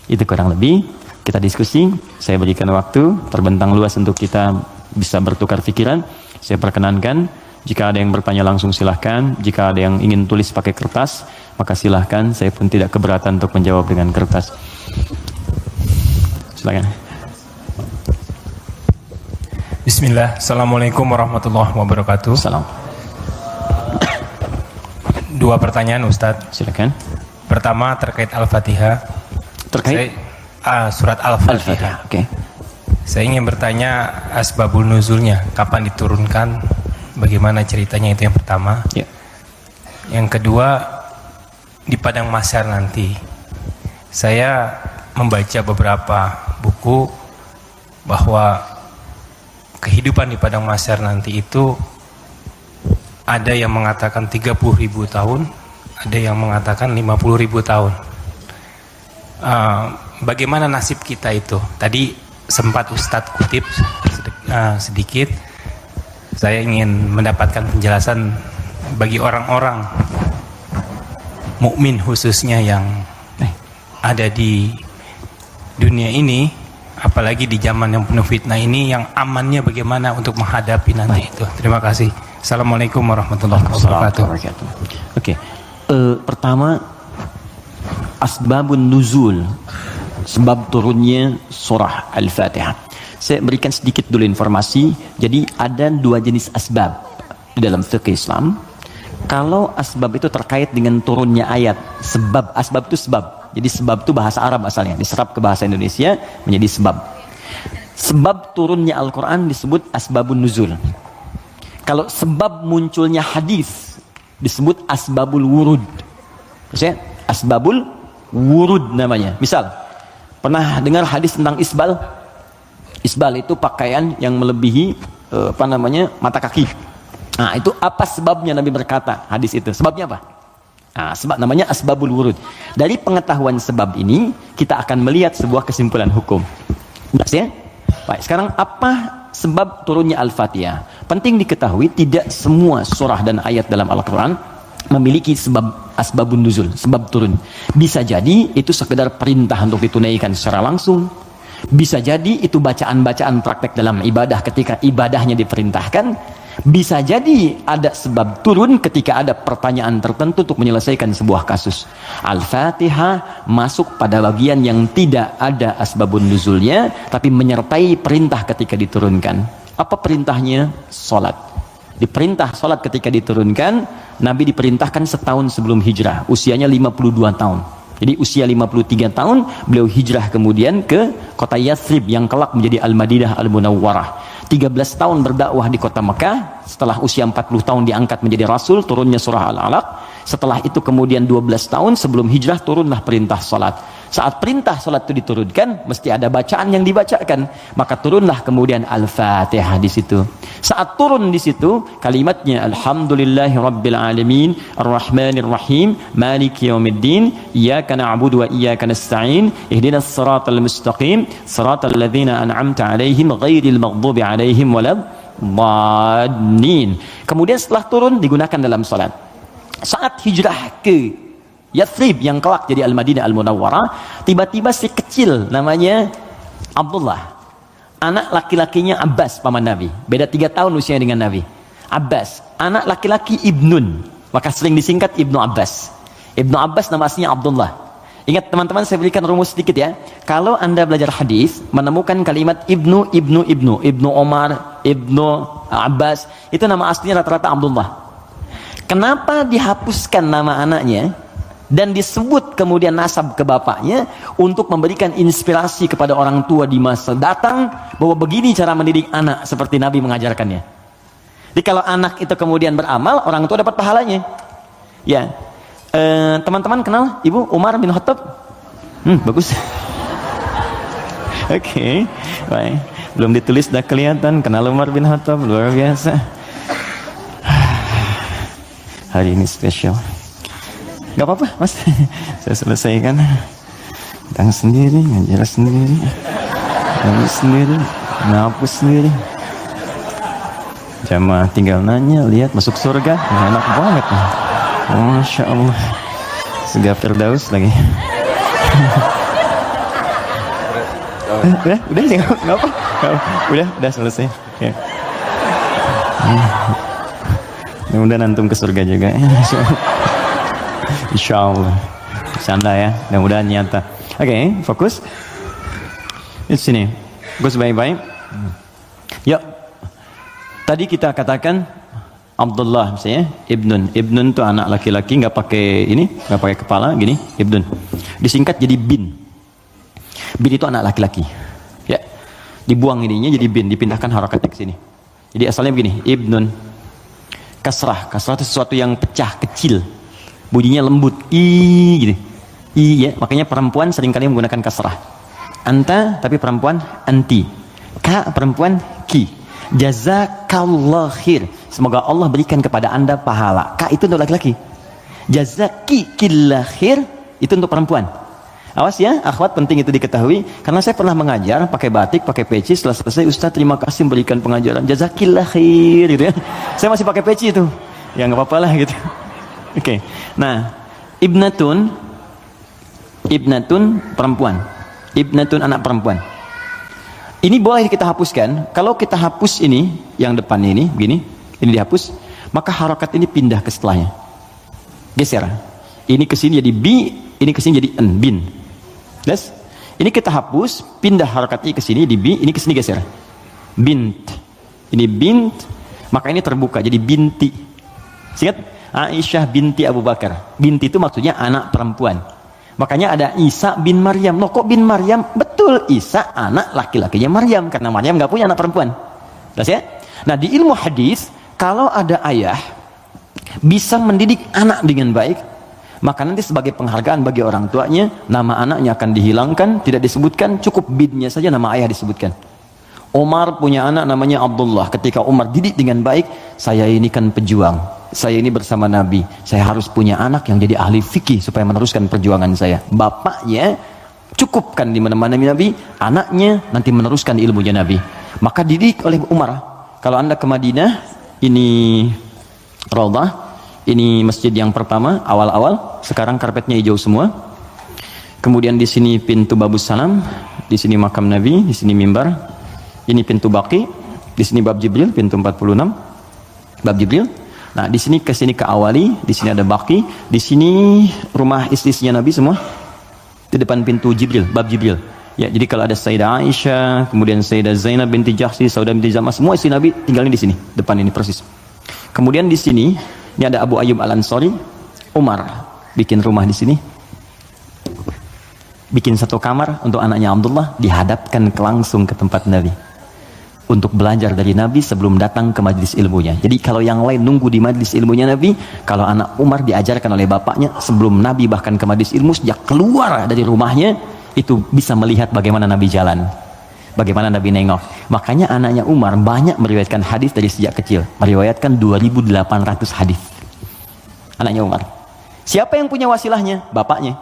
Itu kurang lebih kita diskusi. Saya berikan waktu terbentang luas untuk kita bisa bertukar pikiran. Saya perkenankan, jika ada yang bertanya langsung silahkan. Jika ada yang ingin tulis pakai kertas, maka silahkan. Saya pun tidak keberatan untuk menjawab dengan kertas. Silakan. Bismillah. Assalamualaikum warahmatullahi wabarakatuh. Salam. 2 pertanyaan Ustadz. Silakan. Pertama terkait Al-Fatihah. Terkait surat Al-Fatihah. Oke. Saya ingin bertanya asbabul nuzulnya, kapan diturunkan, bagaimana ceritanya, itu yang pertama. Ya. Yang kedua, di padang mahsyar nanti. Saya membaca beberapa buku bahwa kehidupan di padang mahsyar nanti itu ada yang mengatakan 30.000 tahun, ada yang mengatakan 50.000 tahun. Bagaimana nasib kita itu? Tadi sempat Ustadz kutip sedikit. Saya ingin mendapatkan penjelasan bagi orang-orang mukmin khususnya yang ada di dunia ini, apalagi di zaman yang penuh fitnah ini, yang amannya bagaimana untuk menghadapi nanti itu. Terima kasih. Assalamualaikum warahmatullahi wabarakatuh. Oke. Pertama, asbabun nuzul, sebab turunnya surah Al-Fatihah. Saya berikan sedikit dulu informasi. Jadi ada 2 jenis asbab di dalam fikih Islam. Kalau asbab itu terkait dengan turunnya ayat, sebab, asbab itu sebab. Jadi sebab itu bahasa Arab asalnya, diserap ke bahasa Indonesia menjadi sebab. Sebab turunnya Al-Quran disebut asbabun nuzul. Kalau sebab munculnya hadis disebut asbabul wurud. Maksudnya asbabul wurud namanya. Misal, pernah dengar hadis tentang isbal? Isbal itu pakaian yang melebihi mata kaki. Nah, itu apa sebabnya Nabi berkata hadis itu? Sebabnya apa? Nah, sebab namanya asbabul wurud. Dari pengetahuan sebab ini kita akan melihat sebuah kesimpulan hukum. Jelas ya? Baik, sekarang apa sebab turunnya Al-Fatihah? Penting diketahui tidak semua surah dan ayat dalam Al-Quran memiliki sebab asbabun nuzul, sebab turun. Bisa jadi itu sekedar perintah untuk ditunaikan secara langsung. Bisa jadi itu bacaan-bacaan praktek dalam ibadah ketika ibadahnya diperintahkan. Bisa jadi ada sebab turun ketika ada pertanyaan tertentu untuk menyelesaikan sebuah kasus. Al-Fatihah masuk pada bagian yang tidak ada asbabun nuzulnya, tapi menyertai perintah ketika diturunkan. Apa perintahnya? Salat. Diperintah salat ketika diturunkan. Nabi diperintahkan setahun sebelum hijrah, usianya 52 tahun. Jadi usia 53 tahun beliau hijrah kemudian ke kota Yathrib yang kelak menjadi Al-Madinah Al-Munawwarah. 13 tahun berdakwah di kota Mekah. Setelah usia 40 tahun diangkat menjadi Rasul, turunnya surah Al-Alaq. Setelah itu kemudian 12 tahun sebelum hijrah turunlah perintah salat. Saat perintah salat itu diturunkan, mesti ada bacaan yang dibacakan. Maka turunlah kemudian Al-Fatihah di situ. Saat turun di situ, kalimatnya Alhamdulillahi Rabbil Alamin, Ar-Rahmanir Rahim, Maliki Yaumiddin, Iyyaka na'budu wa iyyaka nasta'in, Ihdinas siratal mustaqim, siratal ladzina an'amta 'alaihim ghairil maghdubi 'alaihim waladdallin. Kemudian setelah turun digunakan dalam salat. Saat hijrah ke Yathrib yang kelak jadi Al-Madinah Al-Munawwarah, tiba-tiba si kecil namanya Abdullah, anak laki-lakinya Abbas paman Nabi, beda 3 tahun usianya dengan Nabi. Abbas, anak laki-laki Ibnun, maka sering disingkat Ibnu Abbas. Ibnu Abbas nama aslinya Abdullah. Ingat teman-teman, saya berikan rumus sedikit ya. Kalau Anda belajar hadis menemukan kalimat Ibnu Omar, Ibnu Abbas, itu nama aslinya rata-rata Abdullah. Kenapa dihapuskan nama anaknya dan disebut kemudian nasab ke bapaknya? Untuk memberikan inspirasi kepada orang tua di masa datang bahwa begini cara mendidik anak seperti Nabi mengajarkannya. Jadi kalau anak itu kemudian beramal, orang tua dapat pahalanya. Ya, teman-teman kenal Ibu Umar bin Khattab? Bagus. Oke, baik. Belum ditulis sudah kelihatan kenal Umar bin Khattab, luar biasa. Hari ini spesial. Gak apa-apa mas, saya selesaikan. Datang sendiri, ngajar sendiri, ngaji sendiri, ngapus sendiri. Jamaah tinggal nanya, lihat masuk surga, enak banget. Masya Allah, surga Firdaus lagi. Udah sih, nggak apa. Udah selesai. Ya. Mudah-mudahan antum ke surga juga. Insya Allah. Canda ya, mudah-mudahan nyata. Oke, fokus. Di sini, fokus baik-baik. Yuk. Tadi kita katakan Abdullah misalnya, Ibnun itu anak laki-laki, nggak pakai ini, nggak pakai kepala, gini, Ibnun. Disingkat jadi bin. Bin itu anak laki-laki. Ya, dibuang ininya jadi bin, dipindahkan harakatnya ke sini. Jadi asalnya begini, Ibnun. Kasrah itu sesuatu yang pecah, kecil. Bunyinya lembut, gitu. Ya, makanya perempuan seringkali menggunakan kasrah. Anta, tapi perempuan anti. Ka, perempuan ki. Jazakallah khair. Semoga Allah berikan kepada anda pahala. Ka itu untuk laki-laki. Jazakillah khair itu untuk perempuan. Awas ya, akhwat, penting itu diketahui. Karena saya pernah mengajar pakai batik, pakai peci. Setelah selesai, Ustaz terima kasih memberikan pengajaran. Jazakillah khair, gitu ya. Saya masih pakai peci itu. Ya nggak apa-apa lah gitu. Oke. Nah, ibnatun perempuan. Ibnatun anak perempuan. Ini boleh kita hapuskan. Kalau kita hapus ini, yang depan ini, begini, ini dihapus, maka harokat ini pindah ke setelahnya. Geser. Ini ke sini jadi bi, ini ke sini jadi en, bin. Yes? Ini kita hapus, pindah harakatnya ke sini di bi, ini ke sini geser. Bint. Ini bint, maka ini terbuka jadi binti. Ingat? Aisyah binti Abu Bakar. Binti itu maksudnya anak perempuan. Makanya ada Isa bin Maryam. Loh kok bin Maryam? Betul, Isa anak laki-lakinya Maryam, karena Maryam nggak punya anak perempuan. Jelas ya? Nah, di ilmu hadis, kalau ada ayah bisa mendidik anak dengan baik, maka nanti sebagai penghargaan bagi orang tuanya, nama anaknya akan dihilangkan, tidak disebutkan, cukup binnya saja nama ayah disebutkan. Umar punya anak namanya Abdullah. Ketika Umar didik dengan baik, saya ini kan pejuang, saya ini bersama Nabi, saya harus punya anak yang jadi ahli fikih supaya meneruskan perjuangan saya. Bapaknya cukupkan di mana-mana Nabi, anaknya nanti meneruskan ilmunya Nabi. Maka didik oleh Umar. Kalau anda ke Madinah, ini Raudhah, ini masjid yang pertama awal-awal, sekarang karpetnya hijau semua. Kemudian di sini pintu Babus Salam, di sini makam Nabi, di sini mimbar. Ini pintu Baqi, di sini bab Jibril, pintu 46. Bab Jibril. Nah, di sini ke awali, di sini ada Baqi, di sini rumah istri-istrinya Nabi semua. Di depan pintu Jibril, bab Jibril. Ya, jadi kalau ada Sayyidah Aisyah, kemudian Sayyidah Zainab binti Jahsy, Saudah binti Zam'ah, semua istri Nabi tinggalnya di sini, depan ini persis. Kemudian di sini ini ada Abu Ayyub Al-Ansari. Umar bikin rumah di sini, bikin satu kamar untuk anaknya Abdullah, dihadapkan langsung ke tempat Nabi untuk belajar dari Nabi sebelum datang ke majlis ilmunya. Jadi kalau yang lain nunggu di majlis ilmunya Nabi, kalau anak Umar diajarkan oleh bapaknya sebelum Nabi bahkan ke majlis ilmu, sejak keluar dari rumahnya itu bisa melihat bagaimana Nabi jalan, bagaimana Nabi nengok. Makanya anaknya Umar banyak meriwayatkan hadis dari sejak kecil, meriwayatkan 2.800 hadis. Anaknya Umar. Siapa yang punya wasilahnya? Bapaknya.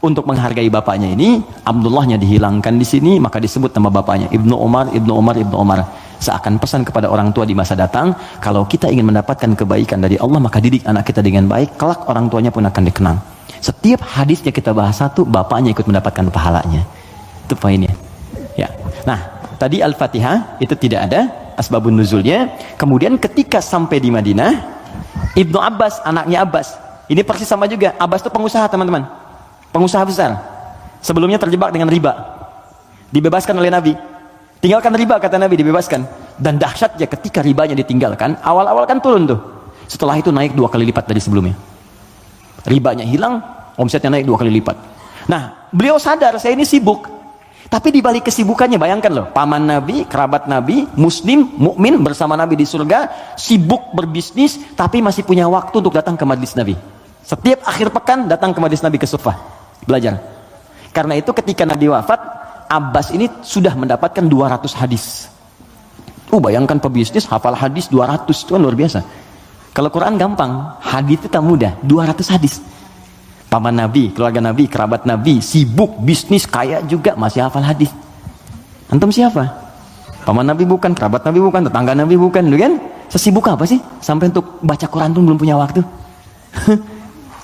Untuk menghargai bapaknya ini, Abdullahnya dihilangkan di sini, maka disebut nama bapaknya Ibnu Umar, Ibnu Umar, Ibnu Umar. Seakan pesan kepada orang tua di masa datang, kalau kita ingin mendapatkan kebaikan dari Allah, maka didik anak kita dengan baik, kelak orang tuanya pun akan dikenang. Setiap hadisnya kita bahas satu, bapaknya ikut mendapatkan pahalanya. Itu poinnya. Ya. Nah, tadi Al-Fatihah itu tidak ada asbabun nuzulnya. Kemudian ketika sampai di Madinah, Ibnu Abbas, anaknya Abbas, ini persis sama juga. Abbas itu pengusaha, teman-teman. Pengusaha besar. Sebelumnya terjebak dengan riba. Dibebaskan oleh Nabi. Tinggalkan riba, kata Nabi, dibebaskan. Dan dahsyatnya ketika ribanya ditinggalkan, awal-awal kan turun tuh. Setelah itu naik 2 kali lipat dari sebelumnya. Ribanya hilang, omsetnya naik 2 kali lipat. Nah, beliau sadar, saya ini sibuk. Tapi di balik kesibukannya, bayangkan loh, paman Nabi, kerabat Nabi, muslim, mukmin bersama Nabi di surga, sibuk berbisnis, tapi masih punya waktu untuk datang ke majlis Nabi. Setiap akhir pekan datang ke majlis Nabi ke Sufah, belajar. Karena itu ketika Nabi wafat, Abbas ini sudah mendapatkan 200 hadis. Bayangkan pebisnis hafal hadis 200, itu kan luar biasa. Kalau Quran gampang, hadis itu tak mudah, 200 hadis. Paman Nabi, keluarga Nabi, kerabat Nabi, sibuk, bisnis, kaya juga, masih hafal hadis. Antum siapa? Paman Nabi bukan, kerabat Nabi bukan, tetangga Nabi bukan, kan? Sesibuk apa sih? Sampai untuk baca Quran pun belum punya waktu.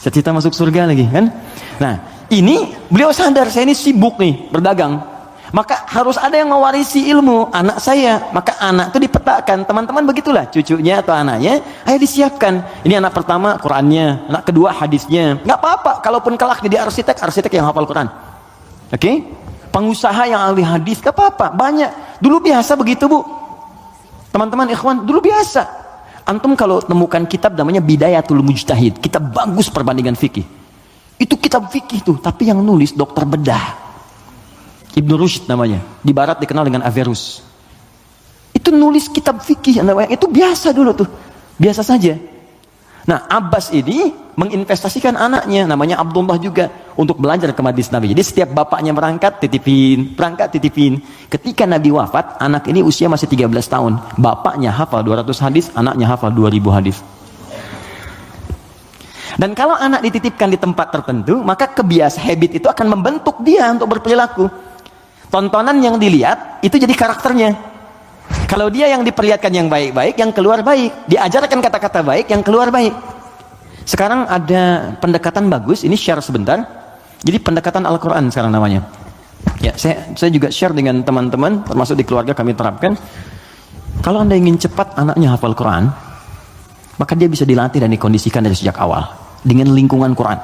Cita-cita masuk surga lagi, kan? Nah, ini beliau sadar, saya ini sibuk nih, berdagang. Maka harus ada yang mewarisi ilmu anak saya. Maka anak itu dipetakan. Teman-teman begitulah, cucunya atau anaknya, ayo disiapkan. Ini anak pertama Qurannya, anak kedua hadisnya. Nggak apa-apa, kalaupun kelak jadi arsitek yang hafal Quran. Oke? Pengusaha yang ahli hadis, nggak apa-apa, banyak. Dulu biasa begitu, Bu. Teman-teman ikhwan, dulu biasa. Antum kalau temukan kitab namanya Bidayatul Mujtahid, kitab bagus perbandingan fikih. Itu kitab fikih tuh, tapi yang nulis dokter bedah. Ibnu Rushd namanya, di barat dikenal dengan Averroes. Itu nulis kitab fikih, itu biasa dulu tuh, biasa saja. Nah, Abbas ini menginvestasikan anaknya, namanya Abdullah juga, untuk belajar ke majlis Nabi. Jadi setiap bapaknya berangkat titipin. Ketika Nabi wafat, anak ini usia masih 13 tahun. Bapaknya hafal 200 hadis, anaknya hafal 2000 hadis. Dan kalau anak dititipkan di tempat tertentu, maka habit itu akan membentuk dia untuk berperilaku. Tontonan yang dilihat itu jadi karakternya. Kalau dia yang diperlihatkan yang baik-baik, yang keluar baik, diajarkan kata-kata baik, yang keluar baik. Sekarang ada pendekatan bagus, ini share sebentar. Jadi pendekatan Al-Quran sekarang namanya. Ya, saya juga share dengan teman-teman, termasuk di keluarga kami terapkan. Kalau Anda ingin cepat anaknya hafal Quran, maka dia bisa dilatih dan dikondisikan dari sejak awal dengan lingkungan Quran.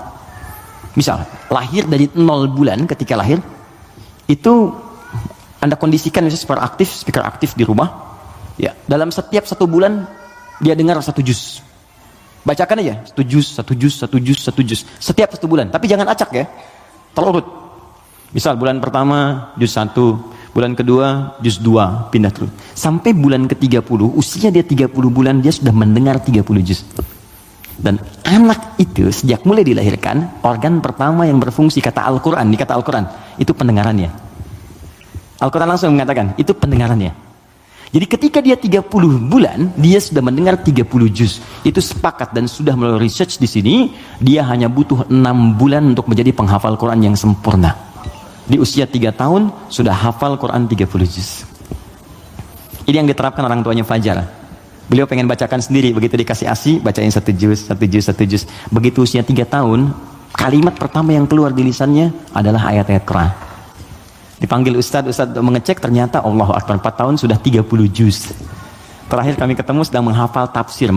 Misal, lahir dari 0 bulan, ketika lahir itu Anda kondisikan misalnya speaker aktif di rumah. Ya, dalam setiap 1 bulan dia dengar 1 juz. Bacakan aja 1 juz. Setiap 1 bulan, tapi jangan acak ya. Terurut. Misal bulan pertama juz 1, bulan kedua juz 2, pindah terus. Sampai bulan ke-30, usia dia 30 bulan, dia sudah mendengar 30 juz. Dan anak itu sejak mulai dilahirkan, organ pertama yang berfungsi kata Al-Quran, itu pendengarannya. Al-Quran langsung mengatakan, itu pendengarannya. Jadi ketika dia 30 bulan, dia sudah mendengar 30 juz. Itu sepakat dan sudah melalui research di sini, dia hanya butuh 6 bulan untuk menjadi penghafal Quran yang sempurna. Di usia 3 tahun, sudah hafal Quran 30 juz. Ini yang diterapkan orang tuanya Fajar. Beliau pengen bacakan sendiri, begitu dikasih ASI, bacain 1 juz. Begitu usia 3 tahun, kalimat pertama yang keluar di lisannya adalah ayat-ayat Quran. Dipanggil Ustadz mengecek, ternyata Allahu Akbar, 4 tahun sudah 30 juz. Terakhir kami ketemu sedang menghafal tafsir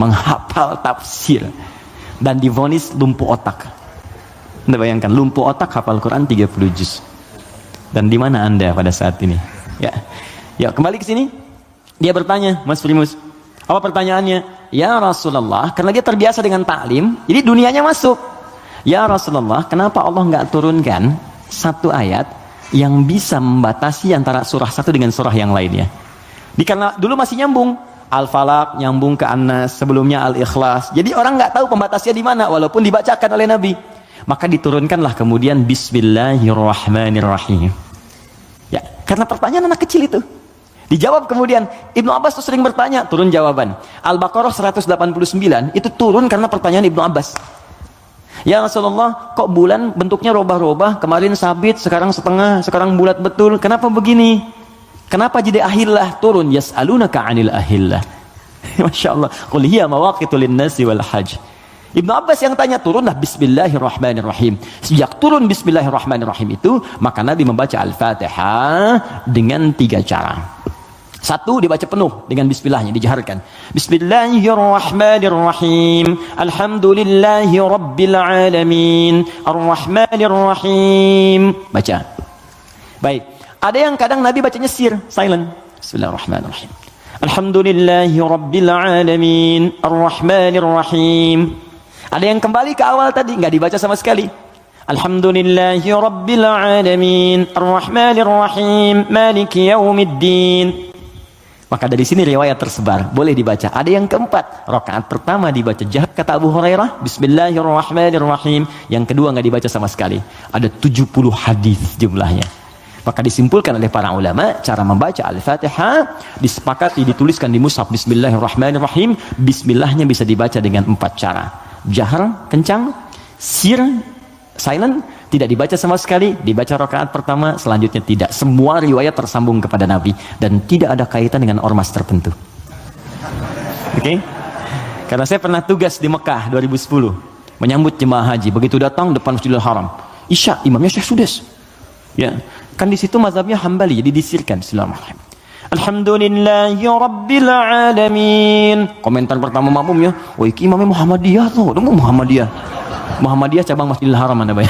dan divonis lumpuh otak. Anda bayangkan, lumpuh otak hafal Quran 30 juz. Dan di mana Anda pada saat ini? Ya, kembali ke sini. Dia bertanya, Mas Primus, apa pertanyaannya? Ya Rasulullah, karena dia terbiasa dengan taklim, jadi dunianya masuk. Ya Rasulullah, kenapa Allah nggak turunkan 1 ayat yang bisa membatasi antara surah satu dengan surah yang lainnya? Karena dulu masih nyambung, Al-Falaq nyambung ke An-Nas, sebelumnya Al-Ikhlas. Jadi orang nggak tahu pembatasnya di mana, walaupun dibacakan oleh Nabi. Maka diturunkanlah kemudian Bismillahirrahmanirrahim. Ya, karena pertanyaan anak kecil itu dijawab kemudian. Ibnu Abbas tuh sering bertanya, turun jawaban. Al-Baqarah 189 itu turun karena pertanyaan Ibnu Abbas. Ya Rasulullah, kok bulan bentuknya robah-robah, kemarin sabit, sekarang setengah, sekarang bulat betul, kenapa begini? Kenapa jadi ahillah turun? Yas'alunaka 'anil ahillah. Masya Allah, qul hiya mawaqitu lin-nasi wal hajj. Ibnu Abbas yang tanya, turunlah Bismillahirrahmanirrahim. Sejak turun Bismillahirrahmanirrahim itu, maka Nabi membaca Al-Fatihah dengan 3 cara. 1, dibaca penuh dengan bismillahnya, dijaharkan. Bismillahirrahmanirrahim. Alhamdulillahi rabbil alamin. Ar-Rahmanirrahim. Baca. Baik. Ada yang kadang Nabi bacanya silent. Bismillahirrahmanirrahim. Alhamdulillahi rabbil alamin. Ar-Rahmanirrahim. Ada yang kembali ke awal tadi, nggak dibaca sama sekali. Alhamdulillahi rabbil alamin. Ar-Rahmanirrahim. Maliki yaumiddin. Maka dari sini riwayat tersebar, boleh dibaca. Ada yang keempat, rakaat pertama dibaca jahat kata Abu Hurairah, Bismillahirrahmanirrahim. Yang kedua nggak dibaca sama sekali. Ada 70 hadis jumlahnya. Maka disimpulkan oleh para ulama, cara membaca Al-Fatihah disepakati dituliskan di mushaf Bismillahirrahmanirrahim. Bismillahnya bisa dibaca dengan 4 cara. Jahar, kencang, silent, tidak dibaca sama sekali, dibaca rakaat pertama, selanjutnya tidak. Semua riwayat tersambung kepada Nabi dan tidak ada kaitan dengan ormas tertentu. Oke? Karena saya pernah tugas di Mekah 2010 menyambut jemaah haji. Begitu datang depan Masjidil Haram, Isya, imamnya Syekh Sudes. Ya, Kan di situ mazhabnya Hambali, jadi disirkan. Bismillahirrahmanirrahim. Alhamdulillahi Rabbil Alamin. Komentar pertama makmumnya, oh iki imamnya Muhammadiyah tuh, tunggu Muhammadiyah cabang Masjidil Haram mana bay?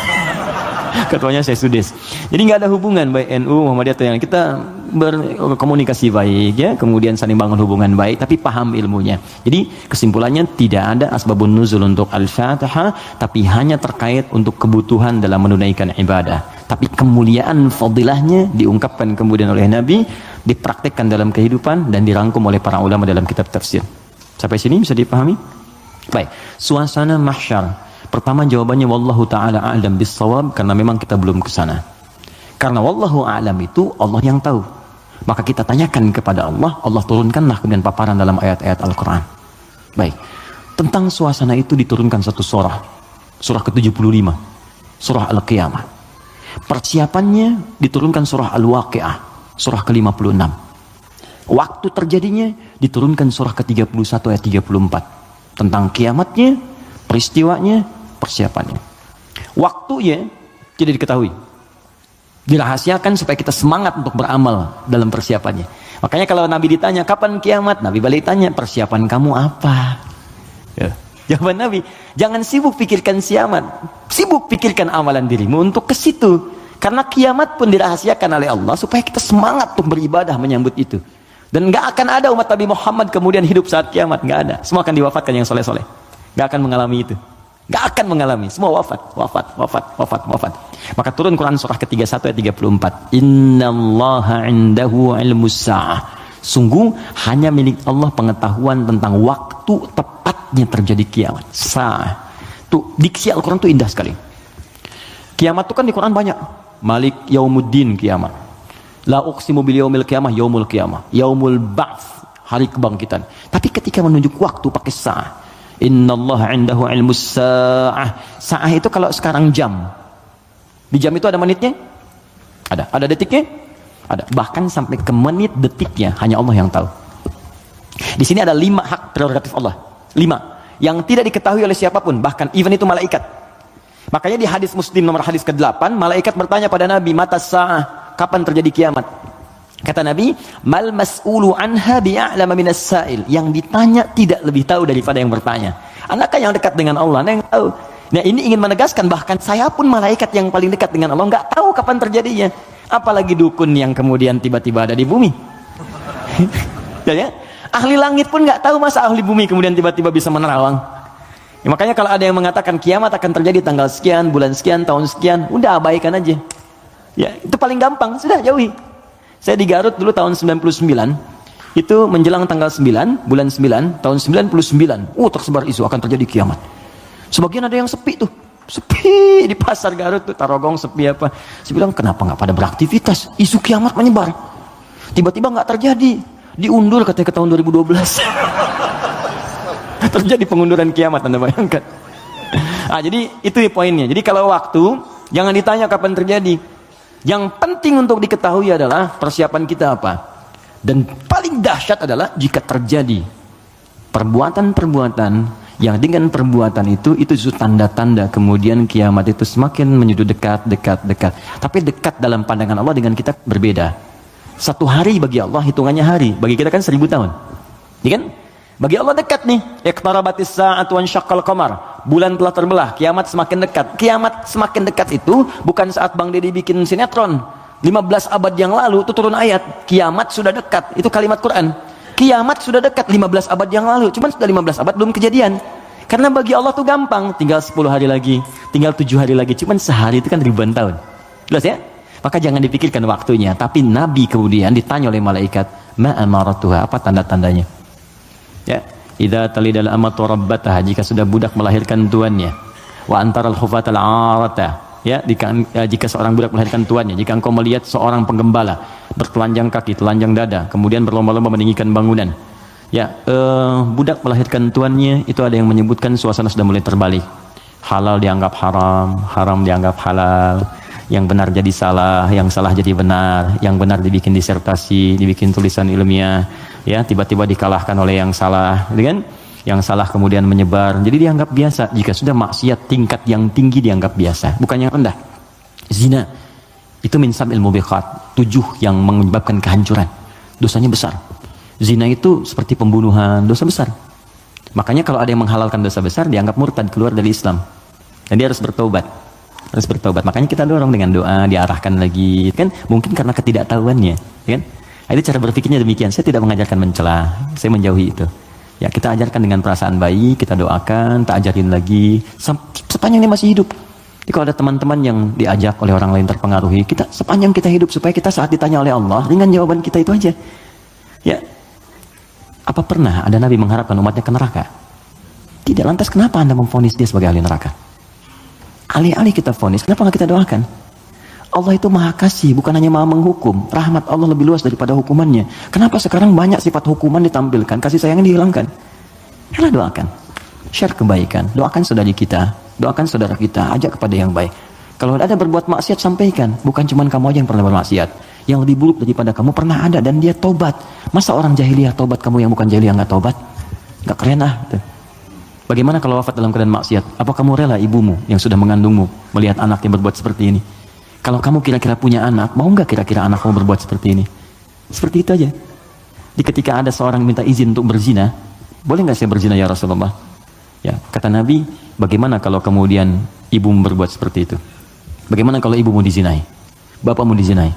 Ketuanya saya Sudes. Jadi nggak ada hubungan baik NU Muhammadiyah atau yang kita berkomunikasi baik ya, kemudian saling bangun hubungan baik, tapi paham ilmunya. Jadi kesimpulannya tidak ada asbabun nuzul untuk Al-Fatihah, tapi hanya terkait untuk kebutuhan dalam menunaikan ibadah. Tapi kemuliaan fadilahnya diungkapkan kemudian oleh Nabi, dipraktikkan dalam kehidupan dan dirangkum oleh para ulama dalam kitab tafsir. Sampai sini bisa dipahami? Baik, suasana mahsyar. Pertama jawabannya wallahu taala a'lam bis-shawab, karena memang kita belum ke sana. Karena wallahu a'lam itu Allah yang tahu. Maka kita tanyakan kepada Allah, Allah turunkanlah kemudian paparan dalam ayat-ayat Al-Qur'an. Baik. Tentang suasana itu diturunkan satu surah. Surah ke-75. Surah Al-Qiyamah. Persiapannya diturunkan surah Al-Waqi'ah, surah ke-56. Waktu terjadinya diturunkan surah ke-31 ayat 34. Tentang kiamatnya, peristiwanya, persiapannya. Waktunya tidak diketahui. Dirahasiakan supaya kita semangat untuk beramal dalam persiapannya. Makanya kalau Nabi ditanya kapan kiamat, Nabi balik tanya persiapan kamu apa? Ya. Jawaban Nabi, jangan sibuk pikirkan kiamat, sibuk pikirkan amalan dirimu untuk ke situ. Karena kiamat pun dirahasiakan oleh Allah supaya kita semangat untuk beribadah menyambut itu. Dan nggak akan ada umat Nabi Muhammad kemudian hidup saat kiamat, nggak ada. Semua akan diwafatkan yang soleh-soleh. Nggak akan mengalami itu. Nggak akan mengalami. Semua wafat. Maka turun Quran surah ke-31 ayat 34. Innallaha indahu ilmus sa'ah. Sungguh hanya milik Allah pengetahuan tentang waktu tepatnya terjadi kiamat. Sa'ah. Tuh, diksi Al-Quran tuh indah sekali. Kiamat tuh kan di Quran banyak. Malik yaumuddin kiamat. La uqsimu bil yaumil qiyamah yaumul qiyamah. Yaumul ba'ts, hari kebangkitan. Tapi ketika menunjuk waktu pakai sa'ah. Innallaha indahu ilmus sa'ah. Sa'ah itu kalau sekarang jam. Di jam itu ada menitnya? Ada detiknya? Ada. Bahkan sampai ke menit detiknya hanya Allah yang tahu. Di sini ada 5 hak prerogatif Allah. 5 yang tidak diketahui oleh siapapun, bahkan even itu malaikat. Makanya di hadis Muslim nomor hadis ke-8, malaikat bertanya pada Nabi, mata sa'ah, kapan terjadi kiamat? Kata Nabi, mal mas'ulu anha bi'a'lama minas sa'il. Yang ditanya tidak lebih tahu daripada yang bertanya. Anaknya yang dekat dengan Allah, yang tahu. Nah, ini ingin menegaskan bahkan saya pun malaikat yang paling dekat dengan Allah nggak tahu kapan terjadinya. Apalagi dukun yang kemudian tiba-tiba ada di bumi. Ya, ahli langit pun nggak tahu masa ahli bumi kemudian tiba-tiba bisa menerawang. Ya, makanya kalau ada yang mengatakan kiamat akan terjadi tanggal sekian, bulan sekian, tahun sekian, udah abaikan aja. Ya, itu paling gampang, sudah jauhi. Saya di Garut dulu tahun 99, itu menjelang tanggal 9, bulan 9, tahun 99, tersebar isu akan terjadi kiamat. Sebagian ada yang sepi tuh, sepi di pasar Garut tuh, Tarogong sepi apa. Saya bilang kenapa nggak pada beraktivitas, isu kiamat menyebar. Tiba-tiba nggak terjadi, diundur katanya ke tahun 2012. Terjadi pengunduran kiamat, Anda bayangkan. Jadi itu poinnya. Jadi kalau waktu, jangan ditanya kapan terjadi. Yang penting untuk diketahui adalah persiapan kita apa. Dan paling dahsyat adalah jika terjadi perbuatan-perbuatan yang dengan perbuatan itu justru tanda-tanda kemudian kiamat itu semakin menuju dekat. Tapi dekat dalam pandangan Allah dengan kita berbeda. 1 hari bagi Allah hitungannya hari, bagi kita kan 1000 tahun. Ya kan? Bagi Allah dekat nih. Iqtarabatis sa'atu wa ansyaqqal qamar. Bulan telah terbelah, kiamat semakin dekat. Kiamat semakin dekat itu bukan saat Bang Deddy bikin sinetron. 15 abad yang lalu itu turun ayat, kiamat sudah dekat. Itu kalimat Quran. Kiamat sudah dekat 15 abad yang lalu. Cuman sudah 15 abad belum kejadian. Karena bagi Allah tuh gampang, tinggal 10 hari lagi, tinggal 7 hari lagi. Cuman sehari itu kan ribuan tahun. Jelas ya? Maka jangan dipikirkan waktunya. Tapi Nabi kemudian ditanya oleh malaikat, ma amaratuha, apa tanda-tandanya? Ya, idza talidal amatu rabbataha, jika sudah budak melahirkan tuannya, wa antaral hufatal arata, ya, jika seorang budak melahirkan tuannya, jika engkau melihat seorang penggembala bertelanjang kaki, telanjang dada, kemudian berlomba-lomba meninggikan bangunan, ya, budak melahirkan tuannya, itu ada yang menyebutkan suasana sudah mulai terbalik. Halal dianggap haram, haram dianggap halal, yang benar jadi salah, yang salah jadi benar, yang benar dibikin disertasi, dibikin tulisan ilmiah, ya, tiba-tiba dikalahkan oleh yang salah, kan? Yang salah kemudian menyebar, jadi dianggap biasa. Jika sudah maksiat tingkat yang tinggi dianggap biasa, bukan yang rendah. Zina, Itu min sab'il mubiqat, 7 yang menyebabkan kehancuran. Dosanya besar. Zina itu seperti pembunuhan, dosa besar. Makanya kalau ada yang menghalalkan dosa besar, dianggap murtad, keluar dari Islam. Dan dia harus bertobat. Harus bertobat. Makanya kita dorong dengan doa, diarahkan lagi. Kan mungkin karena ketidaktahuannya. Kan? Itu cara berpikirnya demikian. Saya tidak mengajarkan mencela, saya menjauhi itu. Ya, kita ajarkan dengan perasaan baik, kita doakan, tak ajarin lagi sepanjang dia masih hidup. Jadi kalau ada teman-teman yang diajak oleh orang lain terpengaruhi, kita sepanjang kita hidup supaya kita saat ditanya oleh Allah, ringan jawaban kita itu aja. Ya. Apa pernah ada nabi mengharapkan umatnya ke neraka? Tidak. Lantas kenapa Anda memvonis dia sebagai ahli neraka? Alih-alih kita vonis, kenapa nggak kita doakan? Allah itu maha kasih, bukan hanya maha menghukum. Rahmat Allah lebih luas daripada hukumannya. Kenapa sekarang banyak sifat hukuman ditampilkan, kasih sayangnya dihilangkan? Yalah, doakan. Share kebaikan. Doakan saudari kita, doakan saudara kita, ajak kepada yang baik. Kalau ada berbuat maksiat, sampaikan. Bukan cuma kamu aja yang pernah bermaksiat. Yang lebih buruk daripada kamu pernah ada dan dia tobat. Masa orang jahiliyah tobat, kamu yang bukan jahiliyah nggak tobat? Nggak keren ah. Bagaimana kalau wafat dalam keadaan maksiat? Apa kamu rela ibumu yang sudah mengandungmu melihat anak yang berbuat seperti ini? Kalau kamu kira-kira punya anak, mau nggak kira-kira anak kamu berbuat seperti ini? Seperti itu aja. Jadi ketika ada seorang minta izin untuk berzina, boleh nggak saya berzina ya Rasulullah? Ya, kata Nabi, bagaimana kalau kemudian ibumu berbuat seperti itu? Bagaimana kalau ibumu dizinai? Bapakmu dizinai?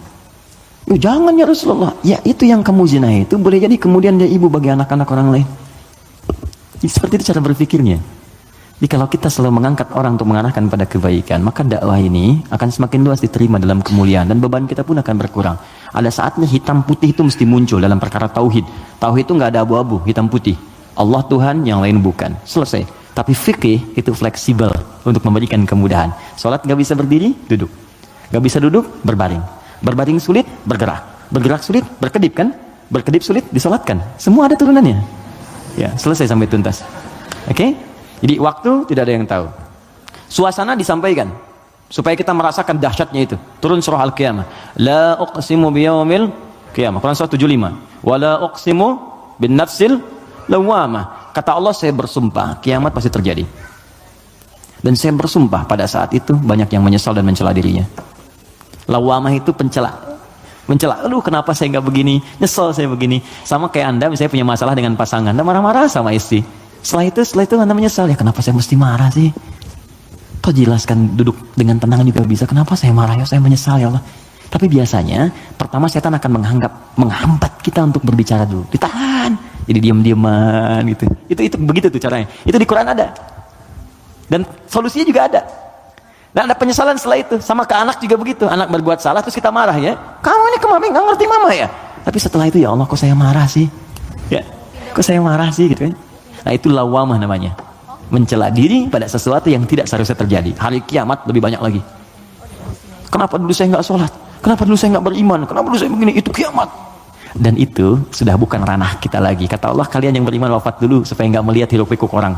Yo, jangan ya Rasulullah. Ya, itu yang kamu zinai itu boleh jadi kemudian dia ibu bagi anak-anak orang lain. Jadi, seperti itu cara berpikirnya. Jadi kalau kita selalu mengangkat orang untuk mengarahkan pada kebaikan, maka dakwah ini akan semakin luas diterima dalam kemuliaan dan beban kita pun akan berkurang. Ada saatnya hitam putih itu mesti muncul dalam perkara tauhid. Tauhid itu nggak ada abu-abu, hitam putih. Allah Tuhan, yang lain bukan. Selesai. Tapi fikih itu fleksibel untuk memberikan kemudahan. Sholat nggak bisa berdiri, duduk. Nggak bisa duduk, berbaring. Berbaring sulit, bergerak. Bergerak sulit, berkedip kan? Berkedip sulit, disolatkan. Semua ada turunannya. Ya, selesai sampai tuntas. Oke? Jadi waktu tidak ada yang tahu. Suasana disampaikan supaya kita merasakan dahsyatnya itu. Turun surah Al-Qiyamah. La uqsimu biyaumil qiyamah. Quran surah 75. Wa la uqsimu bin nafsil lawwamah. Kata Allah, saya bersumpah kiamat pasti terjadi. Dan saya bersumpah pada saat itu banyak yang menyesal dan mencela dirinya. Lawwamah itu pencela. Mencela, aduh kenapa saya nggak begini, nyesel saya begini. Sama kayak Anda misalnya punya masalah dengan pasangan, Anda marah-marah sama istri. Setelah itu Anda menyesal, ya kenapa saya mesti marah sih? Toh jelaskan, duduk dengan tenang juga bisa. Kenapa saya marah ya, saya menyesal ya Allah. Tapi biasanya pertama setan akan menghambat kita untuk berbicara dulu, ditahan, jadi diam-diaman gitu. Itu begitu tuh caranya. Itu di Quran ada. Dan solusinya juga ada. Dan ada penyesalan setelah itu. Sama ke anak juga begitu. Anak berbuat salah terus kita marah ya. Kamu ini kemarin nggak ngerti mama ya. Tapi setelah itu ya Allah, kok saya marah sih? Ya, kok saya marah sih gitu kan? Nah itu lawamah namanya. Mencela diri pada sesuatu yang tidak seharusnya terjadi. Hari kiamat lebih banyak lagi. Kenapa dulu saya nggak sholat? Kenapa dulu saya nggak beriman? Kenapa dulu saya begini? Itu kiamat. Dan itu sudah bukan ranah kita lagi. Kata Allah, kalian yang beriman wafat dulu supaya nggak melihat hiruk pikuk orang.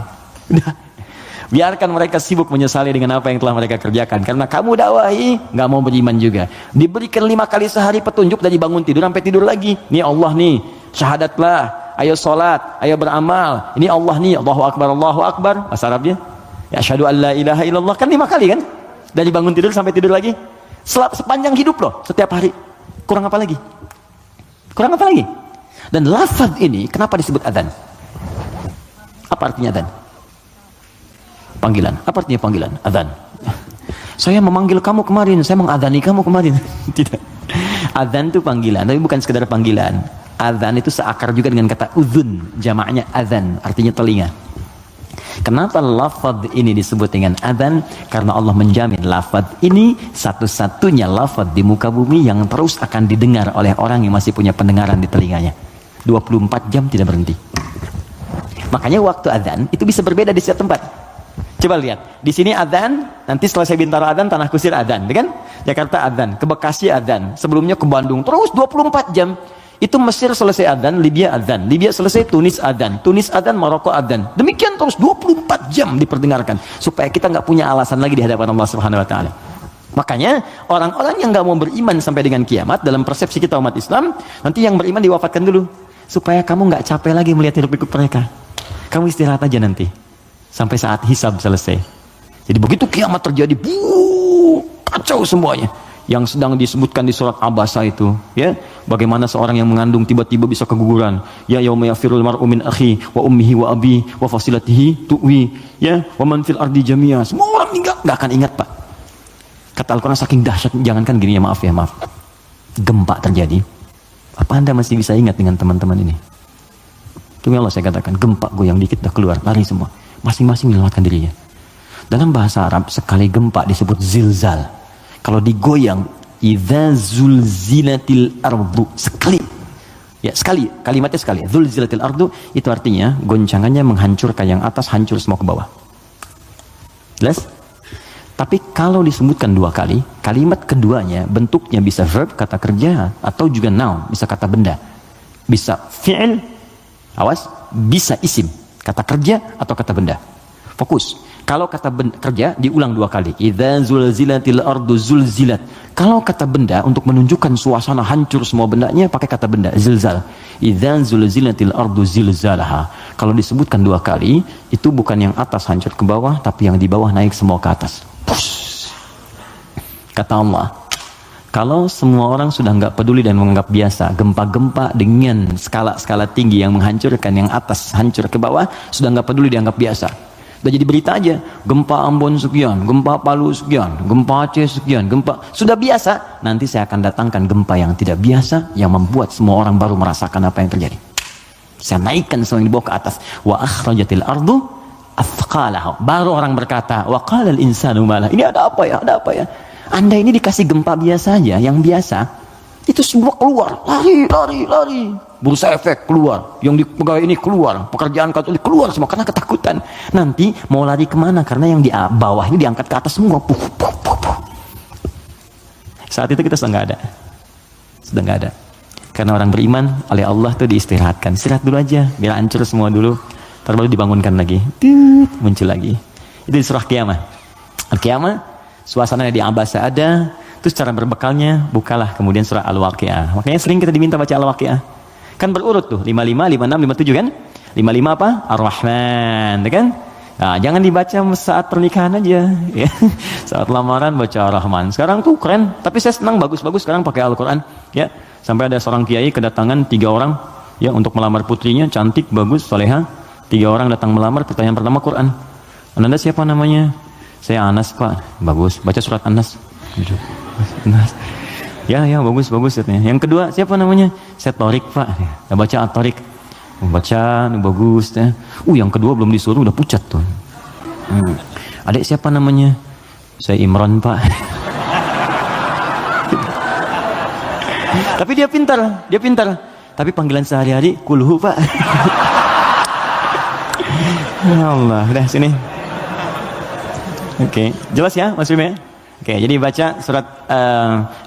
Biarkan mereka sibuk menyesali dengan apa yang telah mereka kerjakan. Karena kamu dakwahi, nggak mau beriman juga. Diberikan 5 kali sehari petunjuk dari bangun tidur sampai tidur lagi. Nih Allah nih, syahadatlah. Ayo sholat, ayo beramal. Ini Allah nih, Allahu Akbar, Allahu Akbar. Bahasa Arabnya, ya asyhadu an la ilaha illallah. Kan 5 kali kan? Dari bangun tidur sampai tidur lagi. Sepanjang hidup loh, setiap hari. Kurang apa lagi? Kurang apa lagi? Dan lafaz ini, kenapa disebut adzan? Apa artinya adzan? Panggilan. Apa artinya panggilan? Adzan. Saya memanggil kamu kemarin, saya mengadzani kamu kemarin. Tidak. Adzan itu panggilan, tapi bukan sekedar panggilan. Adzan itu seakar juga dengan kata uzun, jamaknya adzan, artinya telinga. Kenapa lafaz ini disebut dengan adzan? Karena Allah menjamin lafaz ini satu-satunya lafaz di muka bumi yang terus akan didengar oleh orang yang masih punya pendengaran di telinganya. 24 jam tidak berhenti. Makanya waktu adzan itu bisa berbeda di setiap tempat. Coba lihat, di sini adzan, nanti setelah saya Bintaro adzan, Tanah Kusir adzan, kan? Jakarta adzan, ke Bekasi adzan, sebelumnya ke Bandung, terus 24 jam. Itu Mesir selesai adzan, Libya adzan, Libya selesai Tunis adzan, Tunis adzan, Maroko adzan. Demikian terus 24 jam diperdengarkan supaya kita nggak punya alasan lagi di hadapan Allah Subhanahu wa taala. Makanya orang-orang yang nggak mau beriman sampai dengan kiamat dalam persepsi kita umat Islam, nanti yang beriman diwafatkan dulu supaya kamu nggak capek lagi melihat hidup-pikuk mereka. Kamu istirahat aja nanti sampai saat hisab selesai. Jadi begitu kiamat terjadi, kacau semuanya. yang sedang disebutkan di surat Abasa itu, ya, bagaimana seorang yang mengandung tiba-tiba bisa keguguran, ya yauma yafirul mar'u min akhi wa ummihi wa abi wa fasilatihi tuwi, ya, wa man fil ardi jami'a. Semua orang enggak akan ingat, Pak. Kata Al-Quran saking dahsyat, jangankan gini ya, maaf, gempa terjadi, apa Anda masih bisa ingat dengan teman-teman ini? Demi Allah saya katakan, gempa goyang dikit dah keluar, lari semua, masing-masing menyelamatkan dirinya. Dalam bahasa Arab sekali gempa disebut zilzal. Kalau digoyang, idza zulzilatil ardu, sekali. Ya, sekali, kalimatnya sekali. Zulzilatil ardu itu artinya goncangannya menghancurkan yang atas, hancur semua ke bawah. Jelas? Tapi kalau disebutkan 2 kali, kalimat keduanya bentuknya bisa verb, kata kerja, atau juga noun, bisa kata benda. Bisa fi'il, awas, bisa isim, kata kerja atau kata benda. Fokus. Kalau kata kerja diulang 2 kali. Idza zulzilatil ardu zulzilat. Kalau kata benda untuk menunjukkan suasana hancur semua bendanya pakai kata benda zilzal. Idza zulzilatil ardu zilzalaha. Kalau disebutkan 2 kali, itu bukan yang atas hancur ke bawah, tapi yang di bawah naik semua ke atas. Push. Kata Allah, kalau semua orang sudah nggak peduli dan menganggap biasa gempa-gempa dengan skala-skala tinggi yang menghancurkan yang atas hancur ke bawah, sudah nggak peduli dianggap biasa. Udah jadi berita aja, gempa Ambon sekian, gempa Palu sekian, gempa Aceh sekian, gempa, sudah biasa. Nanti saya akan datangkan gempa yang tidak biasa, yang membuat semua orang baru merasakan apa yang terjadi. Saya naikkan semua yang dibawa ke atas. Wa akhrajatil ardu athqalaha. Baru orang berkata, wa qala al insanu malah. Ini ada apa ya? Ada apa ya? Anda ini dikasih gempa biasa aja, yang biasa, itu semua keluar, lari. Bursa efek keluar, yang di pegawai ini keluar, pekerjaan kantor keluar semua karena ketakutan. Nanti mau lari kemana? Karena yang di bawah ini diangkat ke atas semua. Puh. Saat itu kita sudah nggak ada. Karena orang beriman oleh Allah tuh diistirahatkan. Istirahat dulu aja, biar hancur semua dulu, baru dibangunkan lagi. Muncul lagi. Itu di surah Qiyamah. Al-Qiyamah, suasananya di Abasa ada. Terus cara berbekalnya, bukalah kemudian surah Al-Waqi'ah. Makanya sering kita diminta baca Al-Waqi'ah. Kan berurut tuh, 55, 56, 57 kan? 55 apa? Ar-Rahman, kan? Nah, jangan dibaca saat pernikahan aja, ya. Saat lamaran baca Ar-Rahman. Sekarang tuh keren, tapi saya senang bagus-bagus sekarang pakai Al-Quran, ya. Sampai ada seorang kiai kedatangan 3 orang, ya, untuk melamar putrinya, cantik, bagus, soleha. 3 orang datang melamar, pertanyaan pertama Quran. Anda siapa namanya? Saya Anas, Pak. Bagus, baca surat Anas. Anas. Ya bagus katanya. Yang kedua siapa namanya? Saya Torik, Pak. Ya, baca At-Torik. Baca bagus ya. Yang kedua belum disuruh udah pucat tuh. Adik siapa namanya? Saya Imran, Pak. Tapi dia pintar. Tapi panggilan sehari-hari kulhu, Pak. Ya Allah, udah sini. Oke, jelas ya Mas Bima? Oke, jadi baca surat